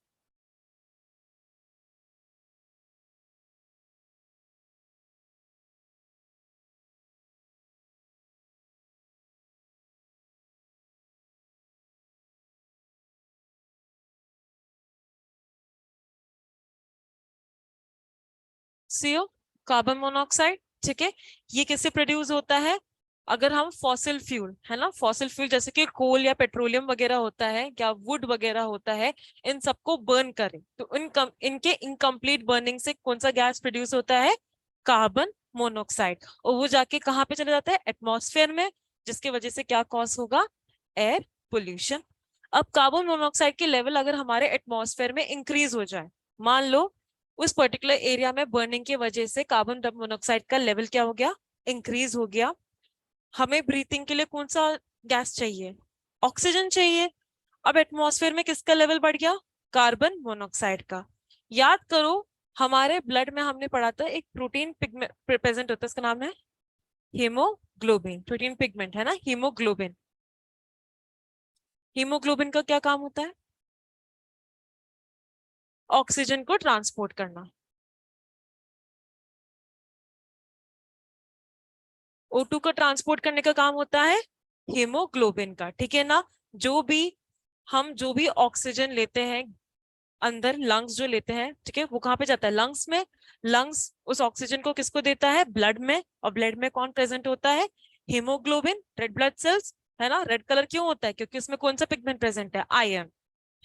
CO, carbon monoxide, ठीक है। ये किससे प्रोड्यूस होता है, अगर हम फॉसिल फ्यूल, है ना, फॉसिल फ्यूल जैसे कि कोल या पेट्रोलियम वगैरह होता है या वुड वगैरह होता है, इन सबको बर्न करें तो इनके इनकम्प्लीट बर्निंग से कौन सा गैस प्रोड्यूस होता है, कार्बन मोनोऑक्साइड। और वो जाके कहाँ पे चले जाता है, एटमॉस्फेयर में, जिसकी वजह से क्या कॉज होगा, एयर पोल्यूशन। अब कार्बन मोनोऑक्साइड के लेवल अगर हमारे एटमॉस्फेयर में इंक्रीज हो जाए, मान लो उस पर्टिकुलर एरिया में बर्निंग की वजह से कार्बन मोनोऑक्साइड का लेवल क्या हो गया, इंक्रीज हो गया, हमें ब्रीथिंग के लिए कौन सा गैस चाहिए, ऑक्सीजन चाहिए। अब एटमॉस्फेयर में किसका लेवल बढ़ गया, कार्बन मोनोऑक्साइड का। याद करो हमारे ब्लड में हमने पढ़ा था एक प्रोटीन पिगमेंट प्रेजेंट होता है, उसका नाम है हीमोग्लोबिन, प्रोटीन पिगमेंट, है ना, हीमोग्लोबिन। हीमोग्लोबिन का क्या काम होता है, ऑक्सीजन को ट्रांसपोर्ट करना। O2 को ट्रांसपोर्ट करने का काम होता है हीमोग्लोबिन का, ठीक है ना। जो भी ऑक्सीजन लेते हैं अंदर, लंग्स जो लेते हैं, ठीक है, वो कहाँ पे जाता है, लंग्स में। लंग्स उस ऑक्सीजन को किसको देता है, ब्लड में, और ब्लड में कौन प्रेजेंट होता है, हीमोग्लोबिन, रेड ब्लड सेल्स, है ना। रेड कलर क्यों होता है, क्योंकि उसमें कौन सा पिगमेंट प्रेजेंट है, आयरन,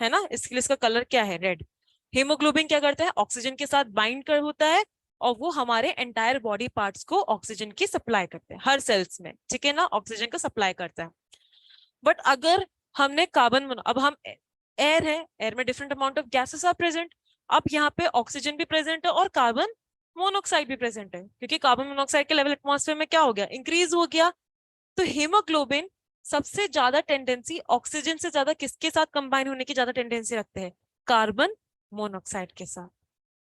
है ना, इसके लिए इसका कलर क्या है, रेड। हीमोग्लोबिन क्या करता है, ऑक्सीजन के साथ बाइंड कर होता है, और वो हमारे एंटायर बॉडी पार्ट्स को ऑक्सीजन की सप्लाई करते हैं, हर सेल्स में, ठीक है ना, ऑक्सीजन का सप्लाई करता है। बट अगर हमने अब हम एयर है, एयर में different amount of gases are present. अब यहाँ पे ऑक्सीजन भी प्रेजेंट है और कार्बन मोनोऑक्साइड भी प्रेजेंट है, क्योंकि कार्बन मोनोऑक्साइड के लेवल एटमॉस्फेयर में क्या हो गया, इंक्रीज हो गया। तो हीमोग्लोबिन सबसे ज्यादा टेंडेंसी ऑक्सीजन से ज्यादा किसके साथ कंबाइन होने की ज्यादा टेंडेंसी रखते हैं, कार्बन मोनोऑक्साइड के साथ,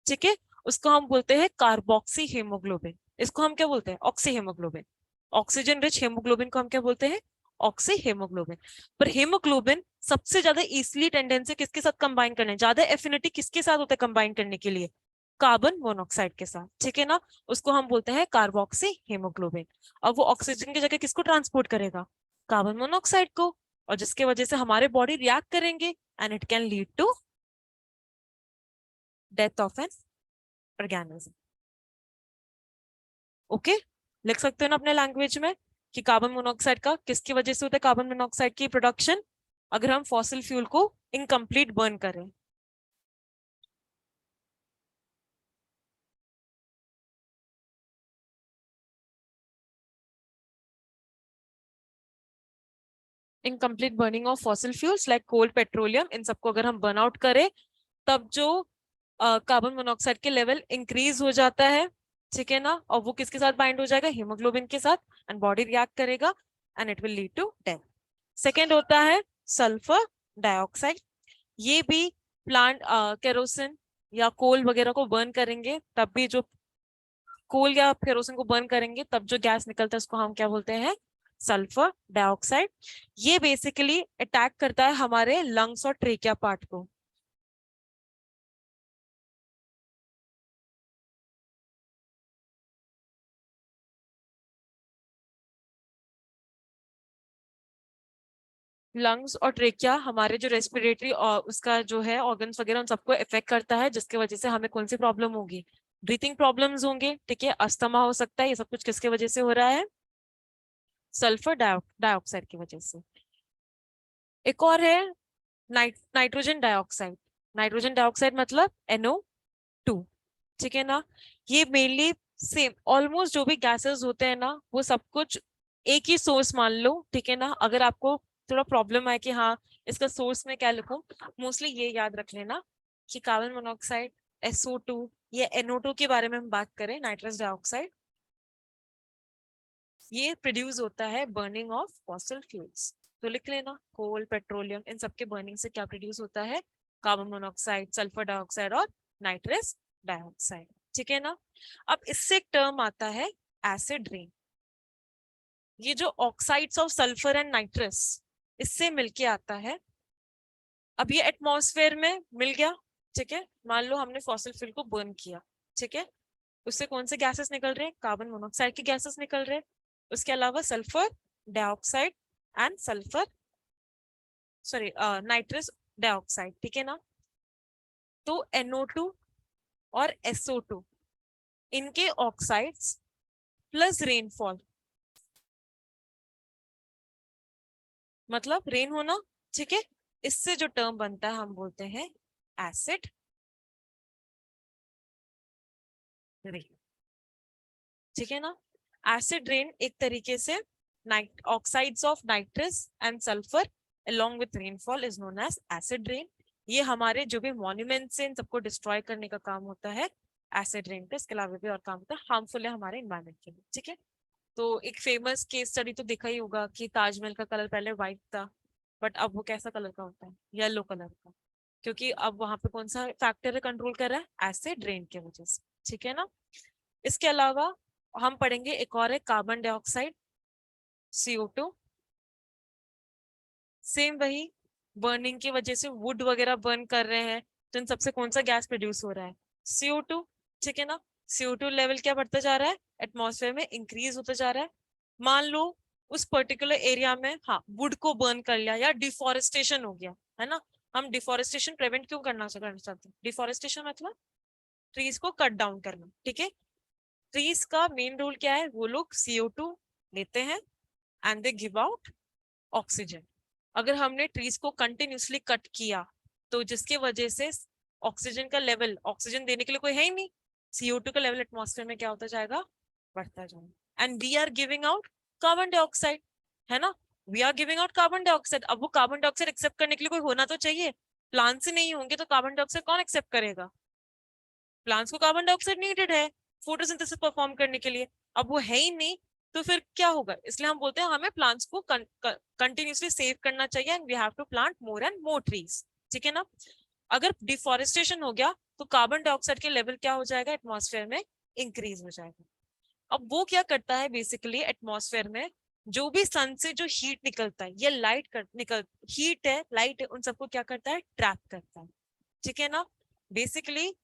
ठीक है। उसको हम बोलते हैं कार्बोक्सी हीमोग्लोबिन, इसको हम क्या बोलते हैं, oxy haemoglobin. Oxygen rich haemoglobin को हम क्या बोलते हैं, ऑक्सी हीमोग्लोबिन। पर हीमोग्लोबिन सबसे ज्यादा इजिली टेंडेंसी किसके साथ कंबाइन करने, ज्यादा एफिनिटी किसके साथ होता है कंबाइन करने के लिए, कार्बन मोनोऑक्साइड के साथ, ठीक है ना। उसको हम बोलते हैं कार्बोक्सी हीमोग्लोबिन। अब वो ऑक्सीजन की जगह किसको ट्रांसपोर्ट करेगा? कार्बन मोनोऑक्साइड को, और जिसके वजह से हमारे बॉडी रिएक्ट करेंगे and it can lead to death of an organism. Okay, लिख सकते हो ना अपने लैंग्वेज में कि कार्बन मोनोऑक्साइड का किसकी वजह से होता है कार्बन मोनोऑक्साइड की प्रोडक्शन? अगर हम फॉसिल फ्यूल को इनकम्प्लीट बर्न करें। Incomplete burning of fossil fuels like coal, petroleum, इन सबको अगर हम बर्न आउट करें तब जो कार्बन मोनोऑक्साइड के लेवल इंक्रीज हो जाता है, ठीक है ना। और वो किसके साथ बाइंड हो जाएगा? हीमोग्लोबिन के साथ, एंड बॉडी रिएक्ट करेगा and it will lead to death. Second होता है सल्फर डाइऑक्साइड। ये भी प्लांट केरोसिन या कोल वगैरह को बर्न करेंगे तब भी जो कोल या केरोसिन को बर्न करेंगे तब जो गैस निकलता है उसको हम क्या बोलते हैं? Sulphur dioxide. ये बेसिकली अटैक करता है हमारे लंग्स और ट्रेकिया पार्ट को। लंग्स और ट्रेकिया हमारे जो रेस्पिरेटरी और उसका जो है ऑर्गन्स वगैरह उन सबको इफेक्ट करता है, जिसकी वजह से हमें कौन सी प्रॉब्लम होगी? ब्रीथिंग प्रॉब्लम्स होंगे, ठीक है, अस्थमा हो सकता है। ये सब कुछ किसके वजह से हो रहा है? सल्फर डाइऑक्साइड की वजह से। एक और है नाइट्रोजन डाइऑक्साइड। नाइट्रोजन डाइऑक्साइड मतलब NO2, ठीक है ना। ये मेनली सेम ऑलमोस्ट जो भी गैसेस होते हैं ना वो सब कुछ एक ही सोर्स मान लो, ठीक है ना। अगर आपको थोड़ा प्रॉब्लम है कि हाँ इसका सोर्स में क्या लिखूं, मोस्टली ये याद रख लेना कि कार्बन मोनोऑक्साइड, SO2, ये NO2 के बारे में हम बात करें, नाइट्रस डाइऑक्साइड, ये प्रोड्यूस होता है बर्निंग ऑफ फॉसिल फ्यूल्स। तो लिख लेना कोल, पेट्रोलियम, इन सबके बर्निंग से क्या प्रोड्यूस होता है? कार्बन मोनोऑक्साइड, सल्फर डाइऑक्साइड और नाइट्रस डाइऑक्साइड, ठीक है ना। अब इससे एक टर्म आता है एसिड रेन। ये जो oxides of sulphur and nitrous इससे मिलके आता है। अब ये एटमॉस्फेयर में मिल गया, ठीक है। मान लो हमने फॉसिल फ्यूल को बर्न किया, ठीक है। उससे कौन से गैसेस निकल रहे हैं? कार्बन मोनोऑक्साइड के गैसेस निकल रहे हैं। उसके अलावा sulphur dioxide and sulphur sorry nitrous dioxide, ठीक है ना। तो NO2 और SO2 इनके ऑक्साइड्स प्लस रेनफॉल, मतलब रेन होना, ठीक है, इससे जो टर्म बनता है हम बोलते हैं एसिड रेन, ठीक है ना। एसिड रेन एक तरीके से oxides of nitrous and sulphur along with rainfall is known as acid rain। ये हमारे जो भी मॉन्यूमेंट्स हैं इन सबको डिस्ट्रॉय करने का काम होता है एसिड रेन का। इसके अलावा भी और काम होता है, हार्मफुल है हमारे इन्वायरमेंट के लिए, ठीक है। तो एक फेमस केस स्टडी तो देखा ही होगा कि ताजमहल का कलर पहले व्हाइट था, बट अब वो कैसा कलर का होता है? येलो कलर का, क्योंकि अब वहां पे कौन सा फैक्टर कंट्रोल कर रहा है? एसिड रेन की वजह से, ठीक है ना। इसके अलावा हम पढ़ेंगे एक और है कार्बन डाइऑक्साइड, CO2। सेम वही, बर्निंग की वजह से वुड वगैरह बर्न कर रहे हैं तो इन सबसे कौन सा गैस प्रोड्यूस हो रहा है? CO2, ठीक है ना। CO2 लेवल क्या बढ़ता जा रहा है? एटमॉस्फेयर में इंक्रीज होता जा रहा है। मान लो उस पर्टिकुलर एरिया में हाँ वुड को बर्न कर लिया या डिफोरेस्टेशन हो गया, है ना। हम डिफोरेस्टेशन प्रिवेंट क्यों करना चाहते हैं? डिफोरेस्टेशन मतलब ट्रीज को कट डाउन करना, ठीक है। ट्रीज का मेन रोल क्या है? वो लोग CO2 लेते हैं and they give out oxygen. अगर हमने ट्रीज को कंटिन्यूसली कट किया तो जिसके वजह से ऑक्सीजन का लेवल, ऑक्सीजन देने के लिए कोई है ही नहीं, CO2 का लेवल एटमॉस्फेयर में क्या होता जाएगा? बढ़ता जाएगा। And we are giving out carbon dioxide, है ना। We are giving out carbon dioxide. अब वो कार्बन डाइऑक्साइड एक्सेप्ट करने के लिए कोई होना तो चाहिए। प्लांट्स ही नहीं होंगे तो कार्बन डाइऑक्साइड कौन एक्सेप्ट करेगा? प्लांट्स को कार्बन डाइऑक्साइड नीडेड है फोटोसिंथेसिस परफॉर्म करने के लिए। अब वो है ही नहीं तो फिर क्या होगा? इसलिए हम बोलते हैं हमें प्लांट्स को कंटिन्यूसली सेव करना चाहिए and we have to plant more and more trees, ठीक है ना। अगर डिफोरेस्टेशन हो गया तो कार्बन डाइऑक्साइड के लेवल क्या हो जाएगा? एटमॉस्फेयर में इंक्रीज हो जाएगा। अब वो क्या करता है बेसिकली एटमॉस्फेयर में जो भी सन से जो हीट निकलता है, ये हीट है, लाइट है, उन सबको क्या करता है? ट्रैप करता है, ठीक है ना। बेसिकली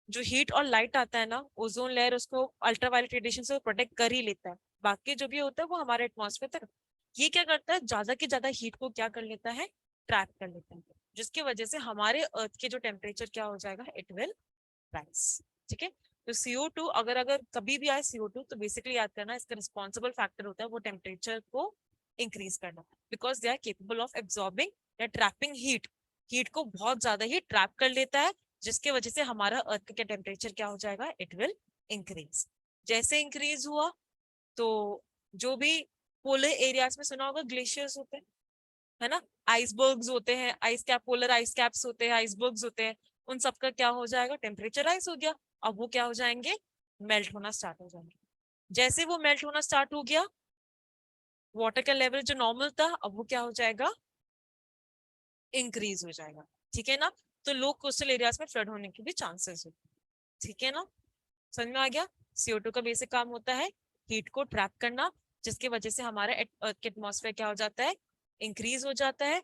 जो हीट और लाइट आता है ना, ओजोन लेयर उसको अल्ट्रावायलेट रेडिएशन से प्रोटेक्ट कर ही लेता है, बाकी जो भी होता है वो हमारे एटमॉस्फेयर तक, ये क्या करता है, ज्यादा की ज्यादा हीट को क्या कर लेता है, ट्रैप कर लेता है, जिसकी वजह से हमारे अर्थ के जो टेम्परेचर क्या हो जाएगा, इट विल राइज। ठीक है, तो CO2 अगर अगर कभी भी आए CO2, तो बेसिकली याद करना इसका रिस्पॉन्सिबल फैक्टर होता है वो टेम्परेचर को इंक्रीज करना, because they are capable of absorbing या ट्रैपिंग हीट, हीट को बहुत ज्यादा ही ट्रैप कर लेता है, जिसके वजह से हमारा अर्थ का टेम्परेचर क्या हो जाएगा, इट विल इंक्रीज। जैसे इंक्रीज हुआ तो जो भी पोलर एरियाज में सुना होगा ग्लेशियर्स होते हैं, है ना, आइसबर्ग्स होते हैं, ice cap, polar ice caps होते हैं, आइसबर्ग्स होते हैं, उन सबका क्या हो जाएगा, टेम्परेचर राइज हो गया, अब वो क्या हो जाएंगे, मेल्ट होना स्टार्ट हो जाएंगे। जैसे वो मेल्ट होना स्टार्ट हो गया, वाटर का लेवल जो नॉर्मल था अब वो क्या हो जाएगा, इंक्रीज हो जाएगा। ठीक है ना, तो लो कोस्टल एरियाज में फ्लड होने के भी चांसेस होते हैं। ठीक है ना, समझ में आ गया। CO2 का बेसिक काम होता है हीट को ट्रैप करना, जिसकी वजह से हमारा अर्थ के एटमॉस्फेयर क्या हो जाता है, इंक्रीज हो जाता है।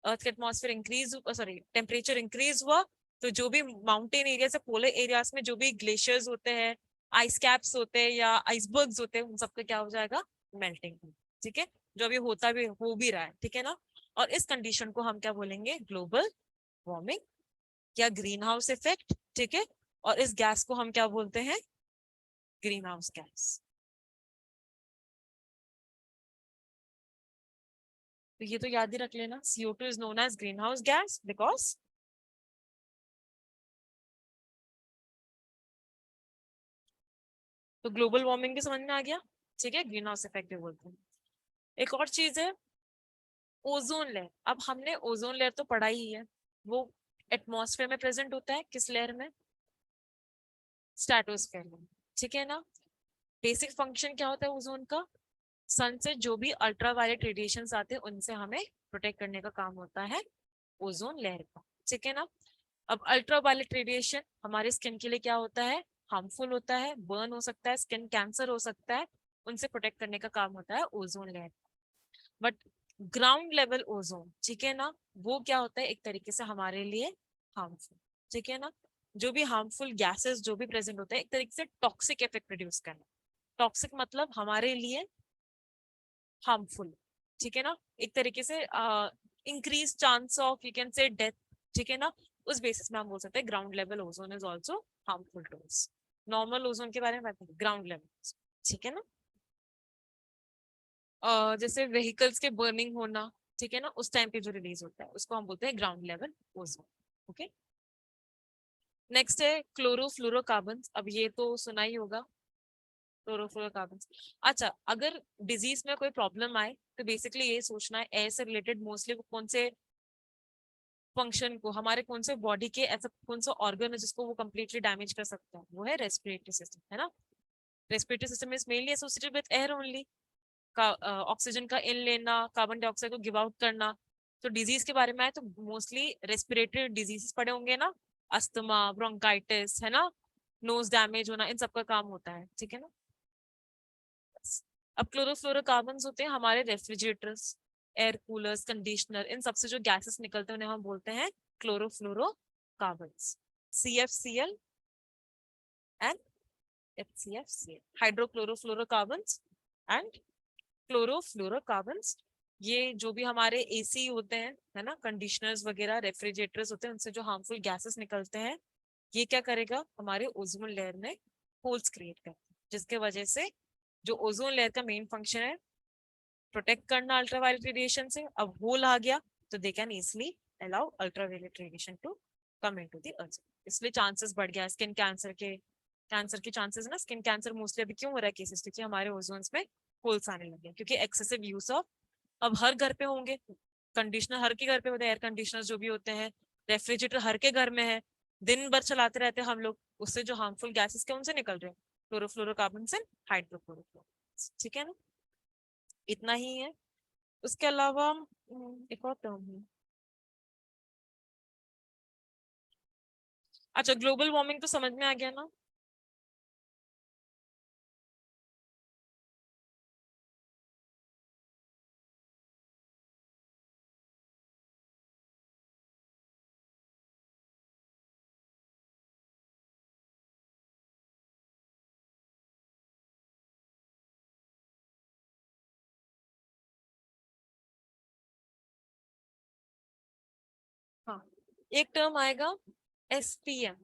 अर्थ के atmosphere increase, sorry temperature increase हुआ, तो जो भी माउंटेन एरियाज है, पोलर एरियाज में जो भी ग्लेशियर्स होते हैं, आइस कैप्स होते हैं या आइसबर्ग्स होते हैं, उन सबका क्या हो जाएगा, मेल्टिंग। ठीक है, जो अभी होता भी हो भी रहा है। ठीक है ना, और इस कंडीशन को हम क्या बोलेंगे, ग्लोबल वार्मिंग या ग्रीन हाउस इफेक्ट। ठीक है, और इस गैस को हम क्या बोलते हैं, ग्रीन हाउस गैस। तो ये तो याद ही रख लेना, CO2 is known as green house gas because, तो ग्लोबल वार्मिंग भी समझ में आ गया। ठीक है, ग्रीन हाउस इफेक्ट भी बोलते हैं। एक और चीज है ओजोन लेयर। अब हमने ओजोन लेयर तो पढ़ा ही है, वो एटमॉस्फेयर में प्रेजेंट होता है, किस लेयर में, स्ट्रेटोस्फेयर में। ठीक है ना, बेसिक फंक्शन क्या होता है ओजोन का, सन से जो भी अल्ट्रावायलेट रेडिएशन आते हैं उनसे हमें प्रोटेक्ट करने का काम होता है ओजोन लेयर का। ठीक है ना, अब अल्ट्रावायलेट रेडिएशन हमारे स्किन के लिए क्या होता है, हार्मफुल होता है, बर्न हो सकता है, स्किन कैंसर हो सकता है, उनसे प्रोटेक्ट करने का काम होता है ozone layer. But ground level ozone, ठीक है ना, वो क्या होता है, एक तरीके से हमारे लिए हार्मफुल। ठीक है ना, जो भी हार्मफुल गैसेस जो भी प्रेजेंट होते हैं, एक तरीके से टॉक्सिक इफेक्ट प्रोड्यूस करना। टॉक्सिक मतलब हमारे लिए हार्मफुल। ठीक है ना, एक तरीके से increase chance of you can से डेथ। ठीक है ना, उस बेसिस में हम बोल सकते हैं ground level ozone is also harmful to us. Normal ozone के बारे में बात करें, ग्राउंड लेवल। ठीक है ना, जैसे व्हीकल्स के बर्निंग होना, ठीक है ना, उस टाइम पे जो रिलीज होता है उसको हम बोलते हैं ground level ozone. Okay, next है क्लोरोफ्लोरोकार्बन। अब ये तो सुना ही होगा, क्लोरोफ्लोरोकार्बन। अच्छा, अगर डिजीज में कोई प्रॉब्लम आए तो बेसिकली ये सोचना है एयर से रिलेटेड मोस्टली कौन से फंक्शन को, हमारे कौन से बॉडी के ऐसा कौन सा ऑर्गन है जिसको वो कंप्लीटली डैमेज कर सकता है, वो है रेस्पिरेटरी सिस्टम, है ना। Respiratory system is mainly associated with air only, का ऑक्सीजन का इन लेना, कार्बन डाइऑक्साइड को गिव आउट करना। तो डिजीज के बारे में आए तो मोस्टली रेस्पिरेटरी डिजीजेस पड़े होंगे ना, अस्थमा, ब्रोंकाइटिस, है ना, नोज डैमेज होना, इन सबका काम होता है। ठीक है ना, अब क्लोरोफ्लोरोकार्बन्स होते हैं हमारे रेफ्रिजरेटर्स, एयर कूलर्स, कंडीशनर, इन सबसे जो गैसेस निकलते हैं उन्हें हम बोलते हैं chlorofluorocarbons. CFCl and HCFCl, hydrochlorofluorocarbons and chlorofluorocarbons. ये जो भी हमारे AC होते हैं, है ना, कंडीशनर्स वगैरह, रेफ्रिजरेटर्स होते हैं, उनसे जो हार्मफुल गैसेस निकलते हैं, ये क्या करेगा, हमारे ओजोन लेयर में होल्स क्रिएट करता है, जिसके वजह से जो ओजोन लेयर का मेन फंक्शन है प्रोटेक्ट करना अल्ट्रावायलेट रेडिएशन से, अब होल आ गया तो they can easily allow ultraviolet radiation to come into the earth. इसलिए चांसेस बढ़ गया स्किन कैंसर के, कैंसर के चांसेस ना, स्किन कैंसर मोस्टली अभी क्यों हो रहा है केसेस, क्योंकि हमारे ओजोन्स में होल्स आने लगे, क्योंकि एक्सेसिव यूज ऑफ, अब हर घर पे होंगे कंडीशनर, हर के घर पे होते हैं एयर कंडीशनर जो भी होते हैं, रेफ्रिजरेटर हर के घर में है, दिन भर चलाते रहते हैं हम लोग, उससे जो हार्मफुल गैसेस के उनसे निकल रहे हैं, क्लोरोफ्लोरोकार्बन से हाइड्रोक्लोरोकार्बन। ठीक है ना, इतना ही है। उसके अलावा एक और टर्म है, अच्छा ग्लोबल वार्मिंग तो समझ में आ गया ना। हाँ, एक टर्म आएगा SPM,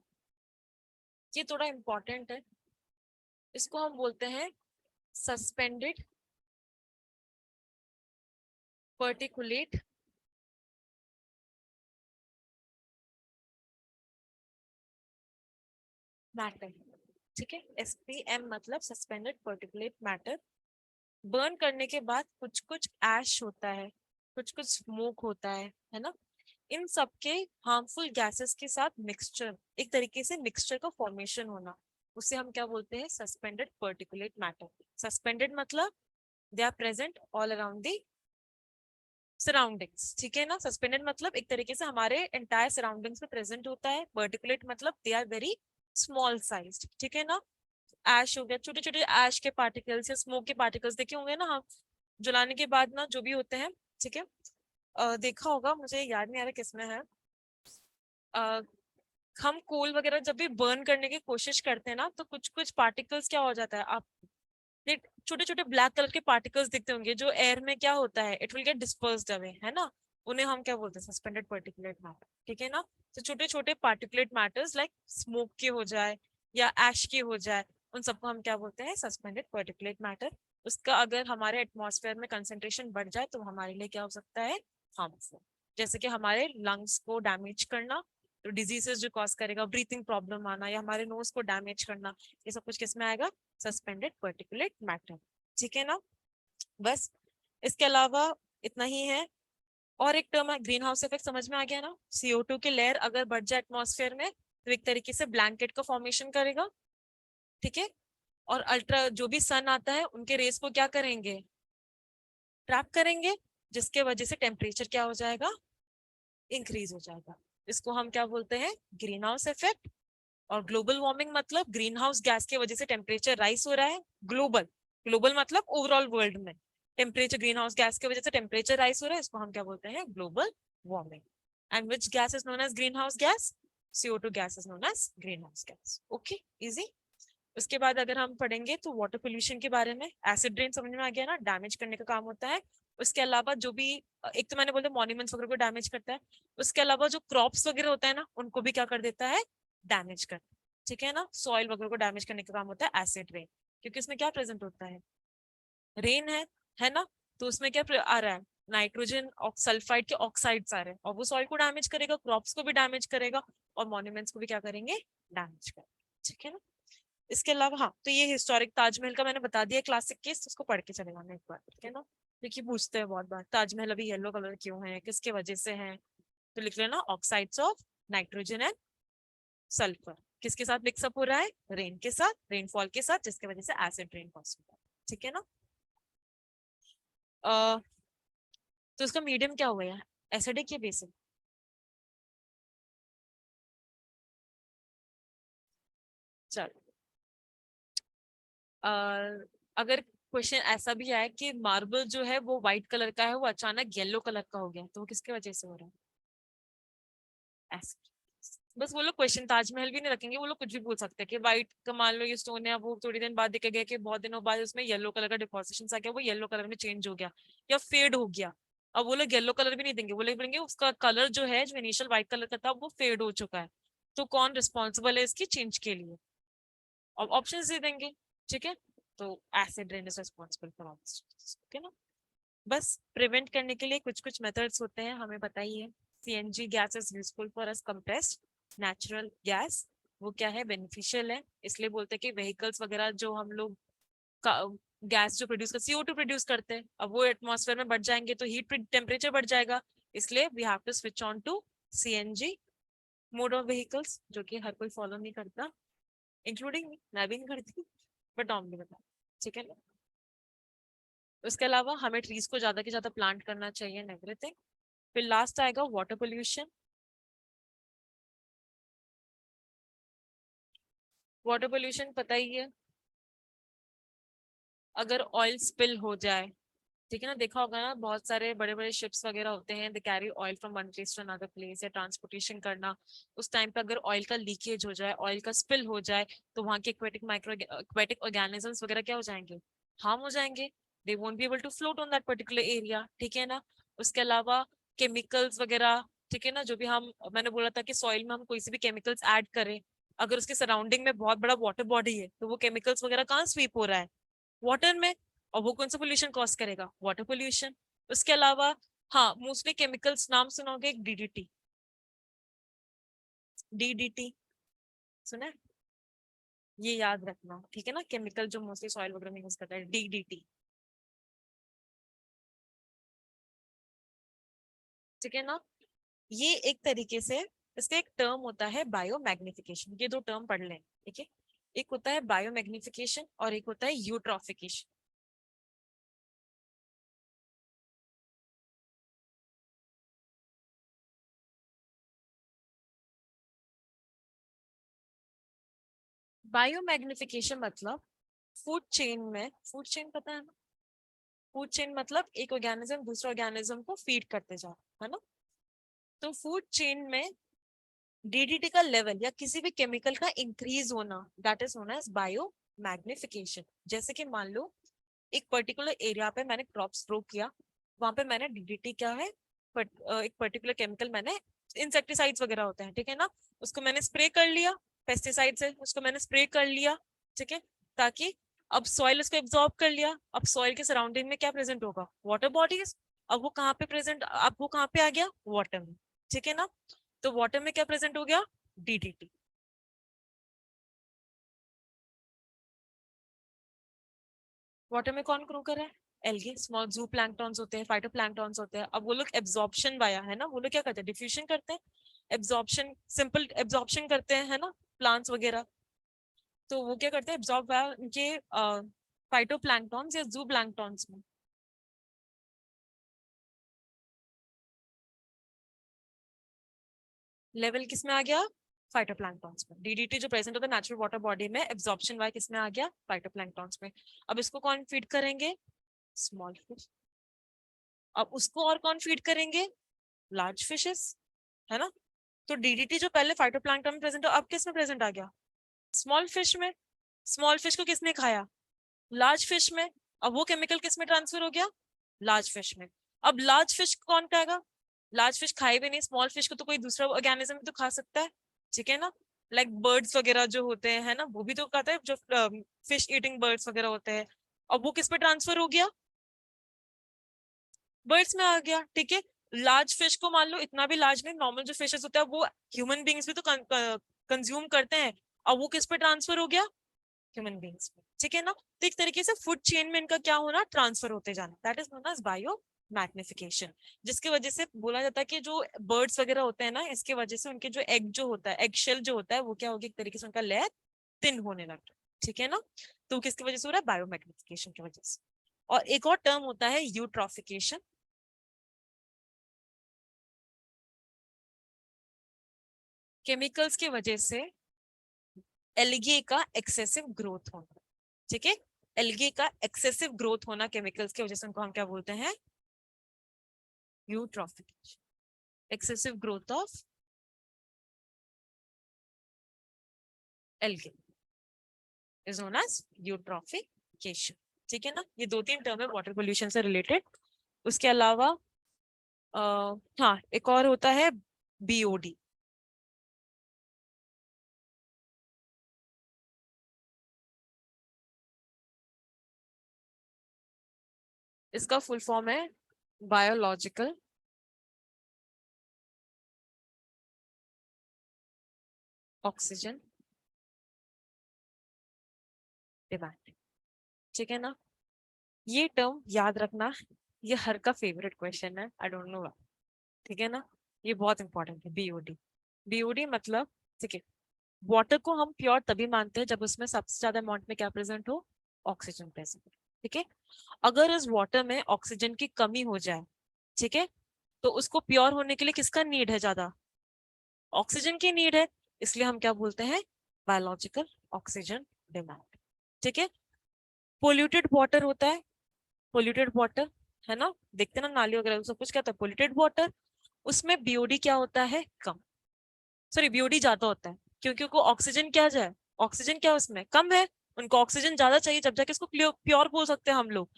ये थोड़ा इंपॉर्टेंट है, इसको हम बोलते हैं सस्पेंडेड पर्टिकुलेट मैटर। ठीक है, SPM मतलब सस्पेंडेड पर्टिकुलेट मैटर। बर्न करने के बाद कुछ कुछ ऐश होता है, कुछ कुछ स्मोक होता है ना, इन सब के हार्मफुल गैसेस के साथ मिक्सचर, एक तरीके से मिक्सचर का फॉर्मेशन होना, उसे हम क्या बोलते हैं, सस्पेंडेड पर्टिकुलेट मैटर। सस्पेंडेड मतलब they are present all around the surroundings, ठीक है ना। सस्पेंडेड मतलब एक तरीके से हमारे एंटायर सराउंडिंग्स में प्रेजेंट होता है। पर्टिकुलेट मतलब they are very small size, ठीक है ना। ऐश हो गया, छोटे छोटे ऐश के पार्टिकल्स या स्मोक के पार्टिकल्स देखे होंगे ना हम, जलाने के बाद ना जो भी होते हैं, ठीक है। देखा होगा, मुझे याद नहीं आ रहा किसमें है। अ, हम कोल वगैरह जब भी बर्न करने की कोशिश करते हैं ना, तो कुछ कुछ पार्टिकल्स क्या हो जाता है, आप छोटे छोटे ब्लैक कलर के पार्टिकल्स दिखते होंगे, जो एयर में क्या होता है, it will get dispersed away, है ना। उन्हें हम क्या बोलते हैं, सस्पेंडेड पर्टिकुलेट मैटर, ठीक है ना। तो छोटे छोटे पार्टिकुलेट मैटर्स लाइक स्मोक के हो जाए या ऐश के हो जाए, उन सबको हम क्या बोलते हैं, सस्पेंडेड पर्टिकुलेट मैटर। उसका अगर हमारे एटमॉस्फेयर में कंसेंट्रेशन बढ़ जाए तो हमारे लिए क्या हो सकता है, हार्मफुल। जैसे कि हमारे लंग्स को डैमेज करना, तो डिजीजेस जो कॉज करेगा, ब्रीथिंग प्रॉब्लम आना, या हमारे नोज को डैमेज करना, ये सब कुछ किसमें आएगा, सस्पेंडेड पर्टिकुलेट मैटर, ठीक है ना। बस इसके अलावा इतना ही है। और एक टर्म है ग्रीन हाउस इफेक्ट, समझ में आ गया ना। CO2 की लेयर अगर बढ़ जाए एटमॉस्फेयर में, तो एक तरीके से ब्लैंकेट का फॉर्मेशन करेगा, ठीक है। और अल्ट्रा जो भी सन आता है, उनके रेस को क्या करेंगे, ट्रैप करेंगे, जिसके वजह से टेम्परेचर क्या हो जाएगा, इंक्रीज हो जाएगा। इसको हम क्या बोलते हैं, ग्रीन हाउस इफेक्ट। और ग्लोबल वार्मिंग मतलब ग्रीन हाउस गैस की वजह से टेम्परेचर राइज हो रहा है, ग्लोबल, ग्लोबल मतलब ओवरऑल वर्ल्ड में टेम्परेचर, ग्रीन हाउस गैस की वजह से टेम्परेचर राइज हो रहा है, इसको हम क्या बोलते हैं, global warming. And which gas is known as green house gas, CO2 gas is known as green house gas. Okay, easy. उसके बाद अगर हम पढ़ेंगे तो वाटर पोल्यूशन के बारे में, एसिड रेन समझ में आ गया ना, डैमेज करने का काम होता है। उसके अलावा जो भी, एक तो मैंने बोला मॉन्यूमेंट्स वगैरह को डैमेज करता है, उसके अलावा जो क्रॉप्स वगैरह होता है ना, उनको भी क्या कर देता है, डैमेज कर, ठीक है ना। सॉइल वगैरह को डैमेज करने का काम होता है एसिड रेन, क्योंकि उसमें क्या प्रेजेंट होता है, रेन है ना। तो उसमें क्या आ रहा है, नाइट्रोजन सल्फाइड के ऑक्साइड्स आ रहे हैं, और वो सॉइल को डैमेज करेगा, क्रॉप्स को भी डैमेज करेगा, और मॉन्यूमेंट्स को भी क्या करेंगे, डैमेज करेंगे, ठीक है ना। इसके अलावा हाँ, तो ये हिस्टोरिक ताजमहल का मैंने बता दिया, क्लासिक केस, उसको पढ़ के चले जाना एक बार, ठीक है ना। देखिए पूछते हैं बहुत बार, ताजमहल अभी येलो कलर क्यों है, किसके वजह से है, तो लिख लेना oxides of nitrogen and sulphur, किसके साथ मिक्सअप हो रहा है, रेन के साथ, रेनफॉल के साथ, जिसके वजह से एसिड रेन कॉज होता है, ठीक है ना। तो इसका मीडियम क्या हुआ है, एसिडिक या बेसिक। चलो, अगर क्वेश्चन ऐसा भी आया कि मार्बल जो है वो व्हाइट कलर का है, वो अचानक येलो कलर का हो गया, तो वो किसके वजह से हो रहा है, ऐसे। बस वो लोग क्वेश्चन ताजमहल भी नहीं रखेंगे, वो लोग कुछ भी बोल सकते हैं कि व्हाइट का मान लो ये स्टोन है, वो थोड़ी दिन बाद दिखेगा कि बहुत दिनों बाद उसमें येलो कलर का डिपोजिशन आ गया, वो येलो कलर में चेंज हो गया या फेड हो गया। अब वो लोग येलो कलर भी नहीं देंगे, वो लोग बोलेंगे उसका कलर जो है, जो इनिशियल व्हाइट कलर का था, वो फेड हो चुका है, तो कौन रिस्पॉन्सिबल है इसकी चेंज के लिए, और ऑप्शन दे देंगे, ठीक है। तो acid rain is responsible for all this, okay ना। बस प्रिवेंट करने के लिए कुछ कुछ मेथड्स होते हैं, हमें पता ही है। CNG gas is useful for us compressed natural gas, वो क्या है, बेनिफिशियल है, इसलिए बोलते हैं कि व्हीकल्स वगैरह जो हम लोग गैस जो प्रोड्यूस कर, CO2 प्रोड्यूस करते हैं, अब वो एटमॉस्फेयर में बढ़ जाएंगे तो हीट टेम्परेचर बढ़ जाएगा, इसलिए we have to switch on to CNG mode of vehicles, जो कि हर कोई फॉलो नहीं करता, इंक्लूडिंग मैं भी नहीं करती, बट ऑन भी बता, ठीक है ना। उसके अलावा हमें ट्रीज को ज्यादा से ज्यादा प्लांट करना चाहिए, एवरीथिंग। फिर लास्ट आएगा वाटर पोल्यूशन। वाटर पोल्यूशन पता ही है, अगर ऑयल स्पिल हो जाए, ठीक है ना, देखा होगा ना, बहुत सारे बड़े बड़े शिप्स वगैरह होते हैं, they carry oil from one place to another place, या ट्रांसपोर्टेशन करना, उस टाइम पे अगर ऑयल का लीकेज हो जाए, ऑयल का स्पिल हो जाए, तो वहाँ के एक्वेटिक ऑर्गेनिजम्स वगैरह क्या हो जाएंगे, हार्म हो जाएंगे, they won't be able to float on that particular area, ठीक है ना। उसके अलावा केमिकल्स वगैरह ठीक है ना, जो भी हम, मैंने बोला था कि सॉइल में हम कोई से भी केमिकल्स ऐड करें, अगर उसके सराउंडिंग में बहुत बड़ा वाटर बॉडी है तो वो केमिकल्स वगैरह कहाँ स्वीप हो रहा है, वाटर में, और वो कौन सा पोल्यूशन कॉज करेगा, वाटर पोल्यूशन। उसके अलावा हाँ, मोस्टली केमिकल्स नाम सुनोगे, डीडीटी, डीडीटी सुना है? ये याद रखना, ठीक है ना, केमिकल जो मोस्टली सॉइल वगैरह में यूज करता है, डीडीटी, ठीक है ना। ये एक तरीके से, इसका एक टर्म होता है बायोमैग्निफिकेशन, ये दो टर्म पढ़ लें, ठीक है। एक होता है बायोमैग्निफिकेशन और एक होता है यूट्रॉफिकेशन। बायोमैग्निफिकेशन मतलब फूड चेन में, फूड चेन पता है ना, फूड चेन मतलब एक ऑर्गेनिज्म दूसरे ऑर्गेनिज्म को फीड करते जा, है ना। तो फूड चेन में डीडीटी का लेवल या किसी भी केमिकल का इंक्रीज होना, that is known as bio magnification. जैसे कि मान लो एक पर्टिकुलर एरिया पे मैंने क्रॉप्स ग्रो किया, वहां पे मैंने डीडीटी क्या है, एक पर्टिकुलर केमिकल मैंने, इंसेक्टिसाइड्स वगैरह होते हैं, ठीक है ना, उसको मैंने स्प्रे कर लिया, पेस्टिसाइड से उसको मैंने स्प्रे कर लिया, ठीक है, ताकि अब सॉइल इसको एब्जॉर्ब कर लिया। अब सॉइल के सराउंडिंग में क्या प्रेजेंट होगा, वाटर बॉडीज। अब वो कहाँ पे प्रेजेंट, अब वो कहाँ पे आ गया, वाटर में, ठीक है ना। तो वाटर में क्या प्रेजेंट हो गया, डीडीटी। वाटर में कौन ग्रो कर रहा है, एल्गे, स्मॉल जू प्लैंक्टॉन्स होते हैं, फाइटोप्लैंक्टॉन्स होते हैं। अब वो लोग एब्जॉर्प्शन वाया है ना, वो लोग क्या करते हैं, डिफ्यूजन करते हैं, एब्जॉर्प्शन, सिंपल एब्जॉर्प्शन करते हैं, है ना, प्लांट्स वगैरह। तो वो क्या करते हैं, एब्जॉर्ब वाया उनके फाइटोप्लैंक्टॉन्स या जू प्लैंक्टॉन्स में। लेवल किस में आ गया, फाइटोप्लैंक्टॉन्स में। डीडीटी जो प्रेजेंट होता है नेचुरल वाटर बॉडी में, एब्जॉर्प्शन वाया किस में आ गया, फाइटोप्लैंक्टॉन्स में। अब इसको कौन फीड करेंगे, स्मॉल फिश। अब उसको और कौन फीड करेंगे, लार्ज फिशेस, है ना। तो डीडीटी जो पहले फाइटोप्लैंक्टन में प्रेजेंट है, अब किस में प्रेजेंट आ गया, स्मॉल फिश में। स्मॉल फिश को किसने खाया, लार्ज फिश में। अब वो केमिकल किस में ट्रांसफर हो गया, लार्ज फिश में। अब लार्ज फिश कौन खाएगा, लार्ज फिश खाए भी नहीं, स्मॉल फिश को तो कोई दूसरा ऑर्गेनिज्म तो खा सकता है, ठीक है ना। लाइक बर्ड्स वगैरह जो होते हैं, है ना, वो भी तो खाता है, जो फिश ईटिंग बर्ड्स वगैरह होते हैं। अब वो किस पे ट्रांसफर हो गया, बर्ड्स में आ गया, ठीक है। लार्ज फिश को मान लो, इतना भी लार्ज नहीं, नॉर्मल जो फिशेस होता है वो ह्यूमन बींग्स भी तो कंज्यूम करते हैं। अब वो किस पे ट्रांसफर हो गया, ह्यूमन बींग्स पे, ठीक है ना। तो एक तरीके से फूड चेन में इनका क्या होना, ट्रांसफर होते जाना, that is known as bio magnification. जिसकी वजह से बोला जाता है कि जो बर्ड्स वगैरह होते हैं ना, इसके वजह से उनके जो एग जो होता है, एग शेल जो होता है, वो क्या होगी, एक तरीके से उनका लेयर थिन होने लगता है, ठीक है ना। तो किसकी वजह से हो रहा है, बायो मैग्निफिकेशन की वजह से। और एक और टर्म होता है यूट्रॉफिकेशन। केमिकल्स की वजह से एल्गे का एक्सेसिव ग्रोथ होना, ठीक है। एल्गे का एक्सेसिव ग्रोथ होना केमिकल्स की वजह से, उनको हम क्या बोलते हैं, eutrophication. Excessive growth of algae is known as eutrophication, ठीक है ना। ये दो तीन टर्म है वाटर पोल्यूशन से रिलेटेड। उसके अलावा हाँ, एक और होता है बीओडी। इसका फुल फॉर्म है बायोलॉजिकल ऑक्सीजन डिमांड, ठीक है ना। ये टर्म याद रखना, ये हर का फेवरेट क्वेश्चन है, आई डोंट नो, ठीक है ना। ये बहुत इंपॉर्टेंट है, बीओडी। बीओडी मतलब, ठीक है, वाटर को हम प्योर तभी मानते हैं जब उसमें सबसे ज्यादा अमाउंट में क्या प्रेजेंट हो, ऑक्सीजन प्रेजेंट, ठीक है। अगर इस वाटर में ऑक्सीजन की कमी हो जाए, ठीक है, तो उसको प्योर होने के लिए किसका नीड है ज्यादा, ऑक्सीजन की नीड है। इसलिए हम क्या बोलते हैं, बायोलॉजिकल ऑक्सीजन डिमांड, ठीक है। पोल्यूटेड वाटर होता है, पोल्यूटेड वाटर, है ना, देखते ना नाली वगैरह सब कुछ, क्या होता है, पोल्यूटेड वाटर। उसमें बीओडी क्या होता है, कम, सॉरी बीओडी ज्यादा होता है, क्योंकि उनको ऑक्सीजन क्या जाए, ऑक्सीजन क्या उसमें कम है, उनको ऑक्सीजन ज्यादा चाहिए जब जाके इसको प्योर बोल सकते हैं हम लोग।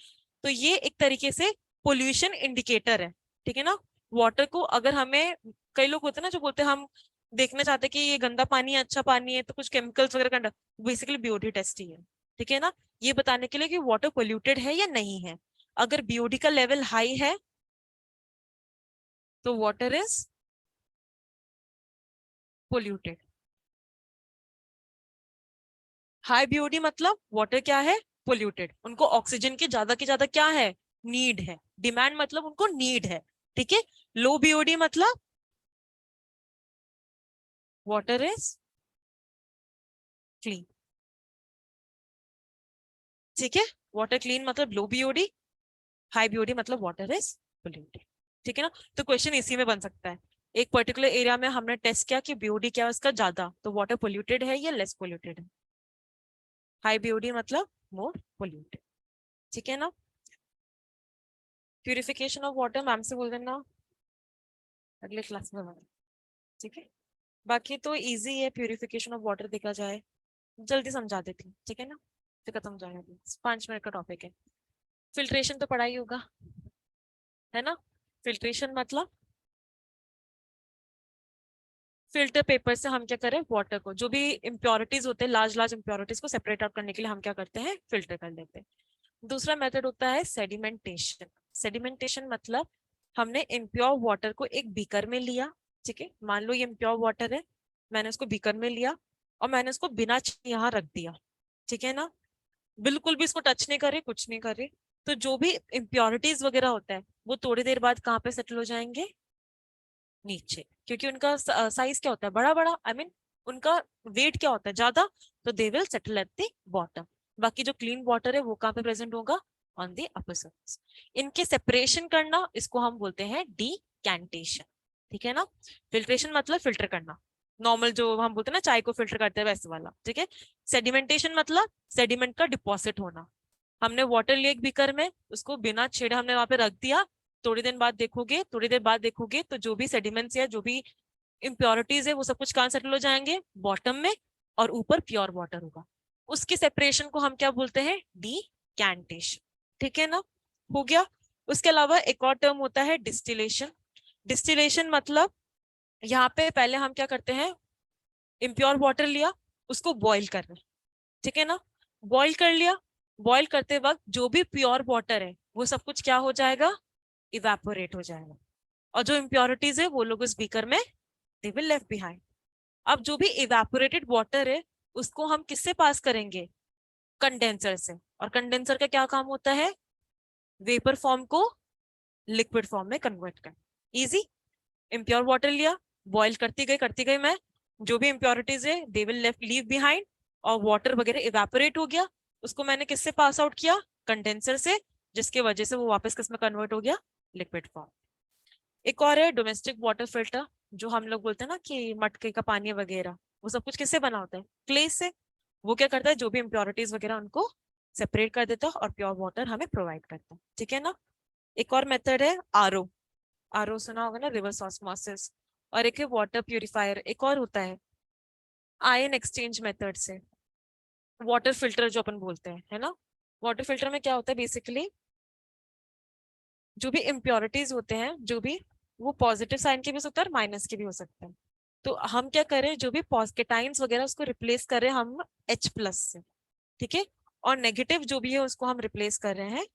तो ये एक तरीके से पोल्यूशन इंडिकेटर है, ठीक है ना। वाटर को अगर हमें कई लोग होते हैं ना जो बोलते हैं हम देखना चाहते हैं कि ये गंदा पानी है अच्छा पानी है, तो कुछ केमिकल्स वगैरह का, बेसिकली बीओडी टेस्ट ही है, ठीक है ना, ये बताने के लिए कि वाटर पोल्यूटेड है या नहीं है। अगर बीओडी का लेवल हाई है तो water is polluted. High BOD मतलब वाटर क्या है, पोल्यूटेड, उनको ऑक्सीजन की ज्यादा क्या है, नीड है, डिमांड मतलब उनको नीड है, ठीक है। लो बीओडी मतलब वाटर इज क्लीन, ठीक है। वाटर क्लीन मतलब लो बीओडी, हाई बीओडी मतलब वाटर इज पोल्यूटेड, ठीक है ना। तो क्वेश्चन इसी में बन सकता है, एक पर्टिकुलर एरिया में हमने टेस्ट किया कि बीओडी क्या है उसका ज्यादा, तो वाटर पोल्यूटेड है या लेस पोल्यूटेड है। हाई बीओडी मतलब मोर पोल्यूटेड, ठीक है ना। प्यूरिफिकेशन ऑफ वाटर मैम से बोल देना अगले क्लास में बना, ठीक है। बाकी तो इजी है, प्यूरिफिकेशन ऑफ वाटर देखा जाए, जल्दी समझा देती हूँ, ठीक है ना, फिर खत्म हो जाएगा, 5 मिनट का टॉपिक है। फिल्ट्रेशन तो पढ़ा ही होगा, है ना। फिल्ट्रेशन मतलब फिल्टर पेपर से हम क्या करें, वाटर को जो भी इम्प्योरिटीज होते हैं, लार्ज लार्ज इम्प्योरिटीज को सेपरेट आउट करने के लिए हम क्या करते हैं, फिल्टर कर लेते हैं। दूसरा मेथड होता है सेडिमेंटेशन। सेडिमेंटेशन मतलब हमने इम्प्योर वाटर को एक बीकर में लिया, ठीक है, मान लो ये इम्प्योर वाटर है, मैंने उसको बीकर में लिया और मैंने उसको बिना यहाँ रख दिया, ठीक है ना, बिल्कुल भी इसको टच नहीं करे, कुछ नहीं करे, तो जो भी इम्प्योरिटीज वगैरह होता है वो थोड़ी देर बाद कहाँ पे सेटल हो जाएंगे, नीचे, क्योंकि उनका साइज क्या होता है, बड़ा बड़ा, आई मीन उनका वेट क्या होता है, ज्यादा, तो they will settle at the bottom. बाकी जो क्लीन वाटर है वो कहाँ पे प्रेजेंट होगा, ऑन द अपर सरफेस। इनके सेपरेशन करना, इसको हम बोलते हैं डीकैंटेशन, ठीक है ना। फिल्ट्रेशन मतलब फिल्टर करना, नॉर्मल जो हम बोलते हैं ना चाय को फिल्टर करते हैं वैसे वाला, ठीक है। सेडिमेंटेशन मतलब सेडिमेंट का डिपॉजिट होना, हमने वाटर लिया एक बीकर में, उसको बिना छेड़े हमने वहां पे रख दिया, थोड़ी देर बाद देखोगे तो जो भी सेडिमेंट्स या जो भी इम्प्योरिटीज है वो सब कुछ कहाँ सेटल हो जाएंगे, बॉटम में, और ऊपर प्योर वाटर होगा। उसकी सेपरेशन को हम क्या बोलते हैं, डीकैंटेशन, ठीक है ना, हो गया। उसके अलावा एक और टर्म होता है डिस्टिलेशन। डिस्टिलेशन मतलब यहाँ पे पहले हम क्या करते हैं, इम्प्योर वाटर लिया, उसको बॉईल कर रहे हैं, ठीक है ना, बॉईल कर लिया, बॉईल करते वक्त जो भी प्योर वाटर है वो सब कुछ क्या हो जाएगा, इवेपोरेट हो जाएगा, और जो इम्प्योरिटीज है वो लोग उस बीकर में दे विल लेफ्ट बिहाइंड। अब जो भी इवेपोरेटेड वाटर है उसको हम किससे पास करेंगे, कंडेंसर से, और कंडेंसर का क्या काम होता है, वेपर फॉर्म को लिक्विड फॉर्म में कन्वर्ट कर। इजी, इम्प्योर वाटर लिया, बॉईल करती गई मैं, जो भी इम्प्योरिटीज है they will left leave behind, और वाटर वगैरह इवेपोरेट हो गया, उसको मैंने किससे पास आउट किया, कंडेंसर से, जिसकी वजह से वो वापस किस में कन्वर्ट हो गया, लिक्विड फॉर्म। एक और है डोमेस्टिक वाटर फिल्टर, जो हम लोग बोलते हैं ना कि मटके का पानी वगैरह, वो सब कुछ किससे बना होता है, क्ले से। वो क्या करता है, जो भी इम्प्योरिटीज वगैरह उनको सेपरेट कर देता है और प्योर वाटर हमें प्रोवाइड करता है, ठीक है ना। एक और मेथड है आरओ। आरओ सुना होगा ना, रिवर्स ऑस्मोसिस। और एक है वाटर प्यूरिफायर, एक और होता है आयन एक्सचेंज मेथड से, वाटर फिल्टर जो अपन बोलते हैं, है ना। वाटर फिल्टर में क्या होता है, बेसिकली जो भी इम्प्योरिटीज होते हैं, जो भी, वो पॉजिटिव साइन के भी हो सकता है और माइनस के भी हो सकते हैं, तो हम क्या करें, जो भी पॉजिटिव वगैरह उसको रिप्लेस कर रहे हैं हम H+ से, ठीक है, और नेगेटिव जो भी है उसको हम रिप्लेस कर रहे हैं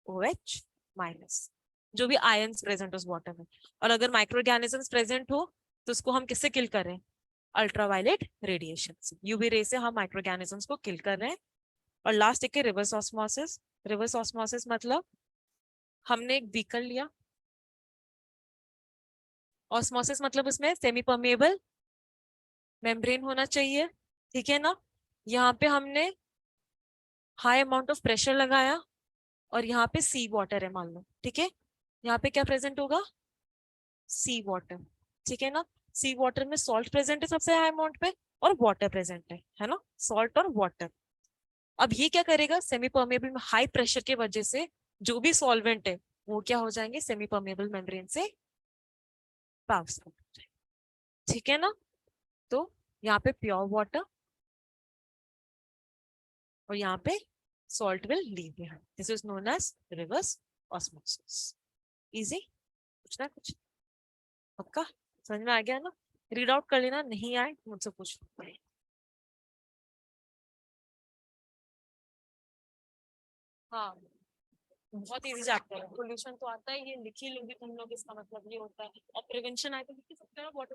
OH-, जो भी आयंस प्रेजेंट उस वाटर में। और अगर माइक्रो ऑर्गेनिजम्स प्रेजेंट हो तो उसको हम किससे किल कर रहे हैं, अल्ट्रावायलेट रेडिएशन से, यूवी रे से हम माइक्रो ऑर्गेनिजम्स को किल कर रहे हैं। और लास्ट एक है रिवर्स ऑस्मोसिस। रिवर्स ऑस्मोसिस मतलब हमने एक बीकर लिया, ऑस्मोसिस मतलब उसमें सेमी परमेबल मेम्ब्रेन होना चाहिए, ठीक है ना। यहाँ पे हमने हाई अमाउंट ऑफ प्रेशर लगाया और यहाँ पे सी वाटर है मान लो, ठीक है, यहाँ पे क्या प्रेजेंट होगा, सी वाटर, ठीक है ना। सी वाटर में सॉल्ट प्रेजेंट है सबसे हाई अमाउंट पे, और वाटर प्रेजेंट है ना, सॉल्ट और वाटर। अब ये क्या करेगा, सेमी परमेबल में हाई प्रेशर की वजह से जो भी सॉल्वेंट है वो क्या हो जाएंगे, सेमी परमेबल मेम्ब्रेन से पास, ठीक है ना। तो यहाँ पे प्योर वाटर और यहाँ पे salt will leave behind. This is known as reverse osmosis. Easy? कुछ ना कुछ पक्का समझ में आ गया ना? रीड आउट कर लेना, नहीं आए मुझसे पूछ लो। हाँ, बहुत इजी चैप्टर है। पोल्यूशन तो आता है, ये लिख ही लोगे तुम लोग, इसका मतलब ये होता है। और प्रिवेंशन आए तो लिख ही सकते हो, वाटर